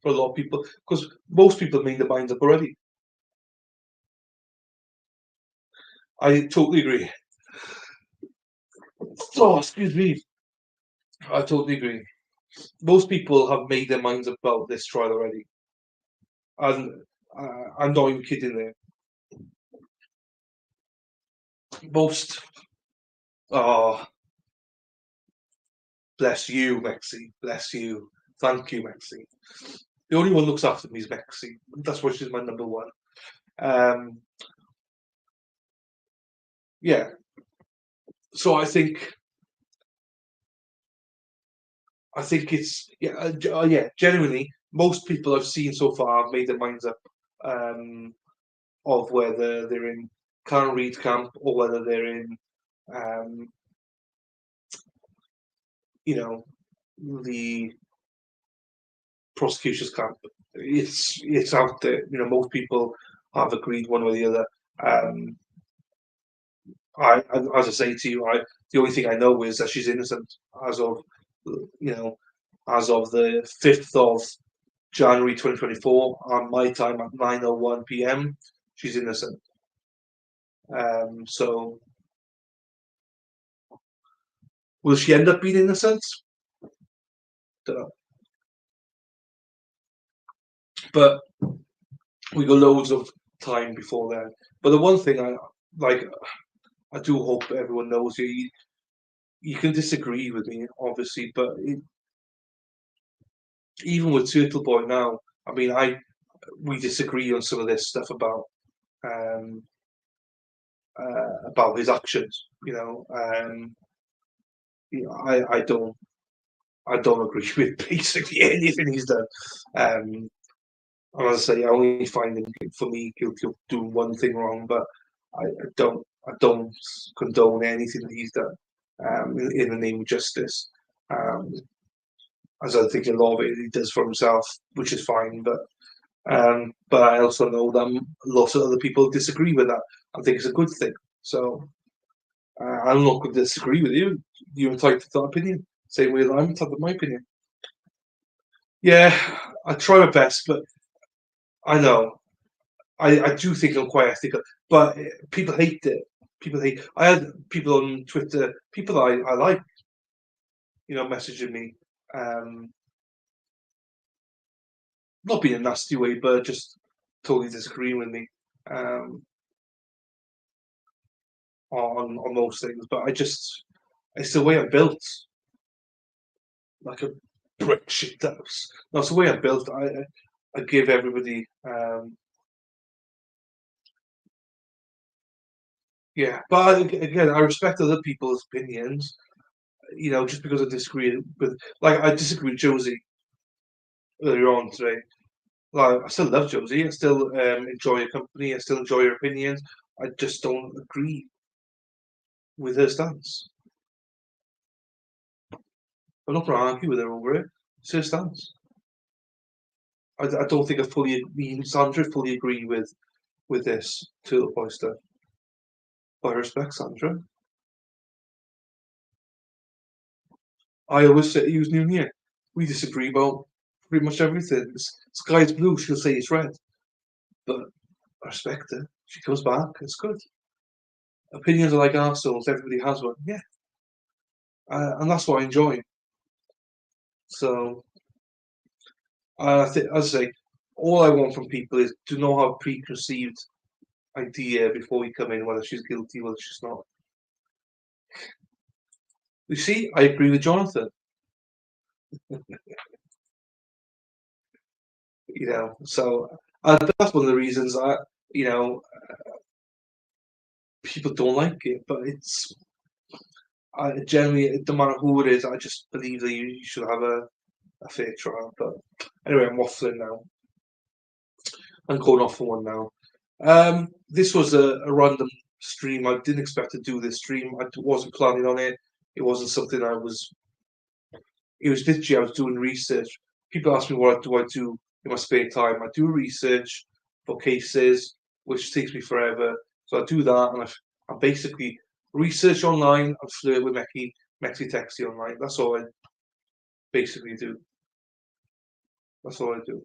for a lot of people because most people made their minds up already. I totally agree. Oh, excuse me. I totally agree. Most people have made their minds up about this trial already, and I'm not even kidding there. Most. Oh, bless you, Mexi. Bless you. Thank you, Mexi. The only one who looks after me is Mexi. That's why she's my number one. Um, yeah. So I think it's yeah. Genuinely, most people I've seen so far have made their minds up of whether they're in Karen Reid camp or whether they're in um, you know the prosecution's camp. It's out there. Most people have agreed one way or the other. Um, as I say to you, the only thing I know is that she's innocent as of you know as of the 5th of January 2024 on my time at 9:01 p.m. She's innocent. So will she end up being innocent? Don't know. But we got loads of time before then. But the one thing like, I do hope everyone knows you can disagree with me, obviously, but even with Turtleboy now, I mean, we disagree on some of this stuff um, about his actions. I don't agree with basically anything he's done. Um, and as I say, I only find him, for me, guilty of doing one thing wrong, but I don't condone anything that he's done in the name of justice. Um, as I think a lot of it he does for himself, which is fine. But I also know that lots of other people disagree with that and think it's a good thing. So I'm not going to disagree with you. You're entitled to that opinion. Same way that I'm entitled to my opinion. Yeah, I try my best, but I know I do think I'm quite ethical. But people hate it. People hate. I had people on Twitter, people I like, messaging me, um, not being a nasty way, but just totally disagreeing with me. Um, on most things, but it's the way I'm built, like a brick shit house. That's the way I'm built. I give everybody, yeah. But again, I respect other people's opinions. Just because I disagree with, like, I disagree with Josie earlier on today. Like, I still love Josie. I still enjoy her company. I still enjoy her opinions. I just don't agree with her stance. I'm not going to argue with her over it. It's her stance. I don't think me and Sandra fully agree with this Turtleboy stuff. But I respect Sandra. I always say, use New Year. We disagree about pretty much everything. Sky's blue, she'll say it's red. But I respect her. She comes back, it's good. Opinions are like arseholes, everybody has one. Yeah. And that's what I enjoy. So, I think, as I say, all I want from people is to know how preconceived idea before we come in, whether she's guilty, whether she's not. You see, I agree with Jonathan. So that's one of the reasons you know, people don't like it. But generally, no matter who it is, I just believe that you should have a fair trial. But anyway, I'm waffling now. I'm going off for one now. This was a random stream. I didn't expect to do this stream. I wasn't planning on it. It wasn't something I was. It was literally I was doing research. People ask me what do I do in my spare time. I do research for cases, which takes me forever. So I do that, and I basically research online and flirt with Mexi Texi online. That's all I basically do. That's all I do.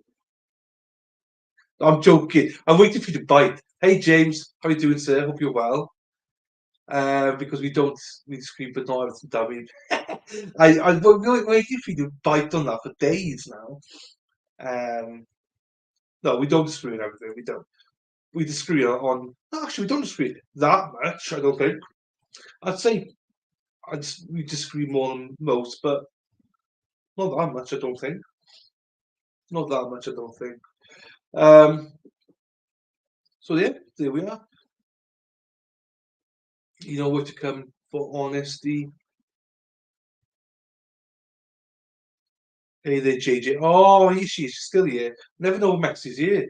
I'm joking. I'm waiting for you to bite. Hey James, how you doing, sir? Hope you're well. Because we scream but not everything damage. I've been waiting for you to bite on that for days now. Um, no, we don't disagree on everything. We don't. We disagree on. Actually, we don't disagree that much. I don't think. I'd say we disagree more than most, but not that much. I don't think. Not that much. I don't think. Um, so yeah, there we are. You know where to come for honesty. Hey there, JJ. Oh, here she is. She's still here. Never know when Max is here.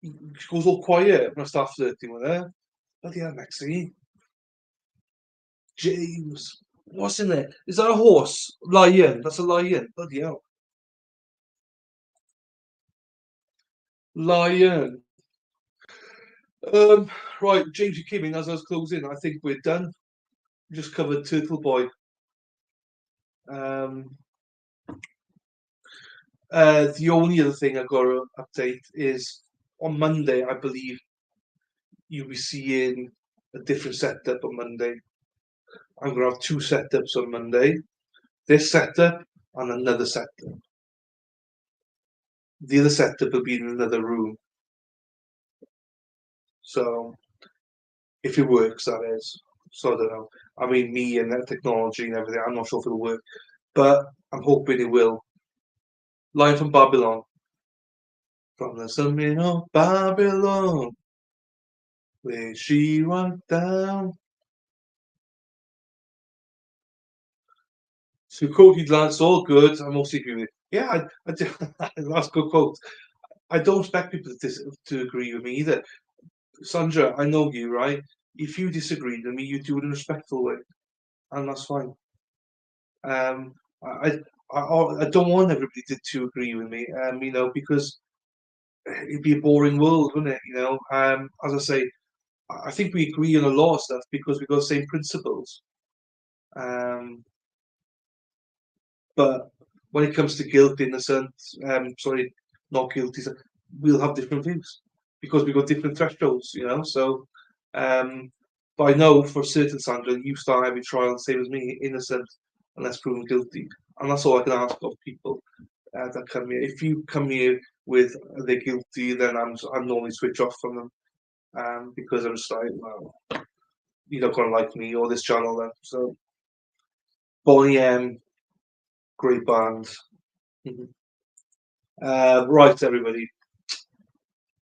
She goes all quiet when I start flirting with her. Bloody hell, Maxie. James. What's in there? Is that a horse? Lion. That's a lion. Bloody hell. Lion. Right, James, you came in as I was closing. I think we're done. We just covered Turtleboy. Um, The only other thing I got to update is on Monday. I believe you'll be seeing a different setup on Monday. I'm gonna have two setups on Monday. This setup and another setup. The other setup will be in another room. So if it works, that is. So I don't know. I mean, me and that technology and everything. I'm not sure if it'll work, but I'm hoping it will. Live from Babylon, from the summit of Babylon, where she went down. So quoted lads, all good. I mostly agree with it. Yeah, I do. That's a good quote. I don't expect people to agree with me either. Sandra, I know you, right? If you disagree with me, you do it in a respectful way, and that's fine. Um, I, I don't want everybody to agree with me, because it'd be a boring world, wouldn't it? As I say, I think we agree on a lot of stuff because we've got the same principles. Um, but when it comes to guilt, innocence, sorry, not guilty, we'll have different views because we've got different thresholds. So, um, but I know for certain, Sandra, you start every trial the same as me, innocent unless proven guilty, and that's all I can ask of people that come here. If you come here with they're guilty, then I'm normally switch off from them because I'm just like, well, you're not gonna like me or this channel then. So, Bonnie M, great band. Mhm. Right, everybody.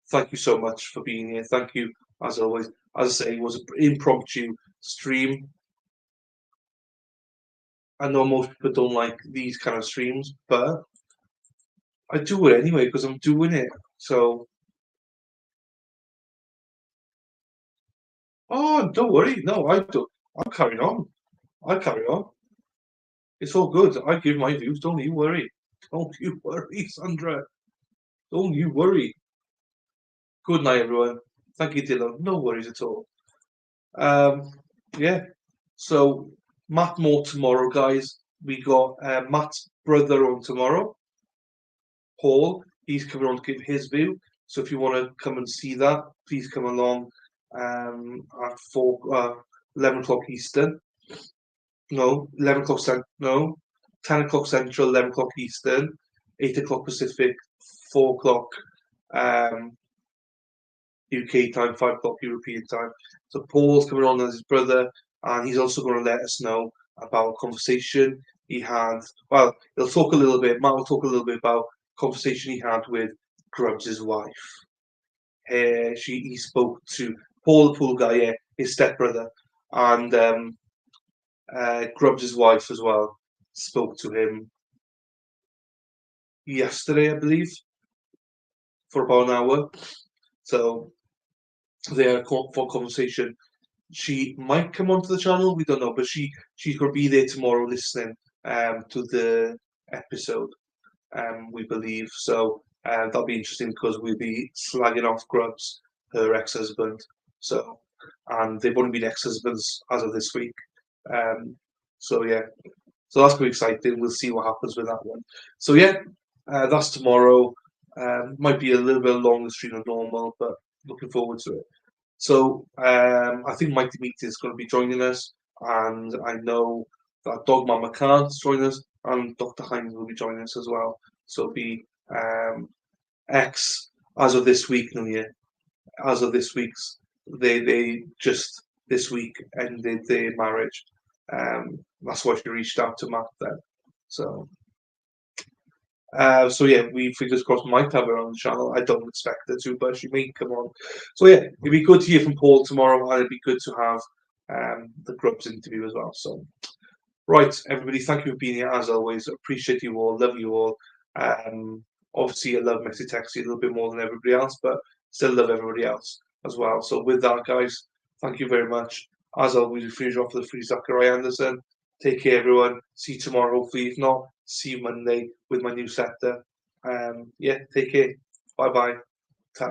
Thank you so much for being here. Thank you, as always. As I say, it was an impromptu stream. I know most people don't like these kind of streams, but I do it anyway because I'm doing it. So, oh, don't worry. No, I don't. I'm carrying on. I carry on. It's all good. I give my views. Don't you worry. Don't you worry, Sandra. Don't you worry. Good night, everyone. Thank you, Dylan. No worries at all. Um, yeah. So Matt Moore tomorrow, guys. We got Matt's brother on tomorrow, Paul. He's coming on to give his view. So if you want to come and see that, please come along at 11 o'clock Eastern. No, 11 o'clock Central. No, 10 o'clock Central, 11 o'clock Eastern, 8 o'clock Pacific, 4 o'clock um, UK time, 5 o'clock European time. So Paul's coming on as his brother, and he's also going to let us know about a conversation he had. Well, he'll talk a little bit. Matt will talk a little bit about conversation he had with Grubbs' wife. He spoke to Paul, the pool guy, yeah, his stepbrother, and Grubbs' wife as well. Spoke to him yesterday, I believe, for about an hour. So they had a full conversation. She might come onto the channel, we don't know, but she's going to be there tomorrow listening to the episode, we believe. So that'll be interesting because we'll be slagging off Grubbs, her ex-husband. So, and they've only been ex-husbands as of this week. Um, so yeah, so that's going to be exciting. We'll see what happens with that one. So yeah, that's tomorrow. Might be a little bit longer stream than normal, but looking forward to it. So I think Mighty Meat is going to be joining us, and I know that Dog Mama can't join us, and Dr. Hines will be joining us as well. So it'll be X as of this week, New Year. As of this week's, they just this week ended their marriage. That's why she reached out to Matt then. So so yeah, we fingers crossed might have her on the channel. I don't expect her to, but she may come on. So yeah, it'd be good to hear from Paul tomorrow, and it'd be good to have the Grubbs interview as well. So right, everybody, thank you for being here as always. Appreciate you all, love you all. Obviously, I love Mexi Texi a little bit more than everybody else, but still love everybody else as well. So with that, guys, thank you very much. As always, we finish off with the free Zachariah Anderson. Take care, everyone. See you tomorrow, hopefully. If not, see you Monday with my new sector. Yeah, take care. Bye bye.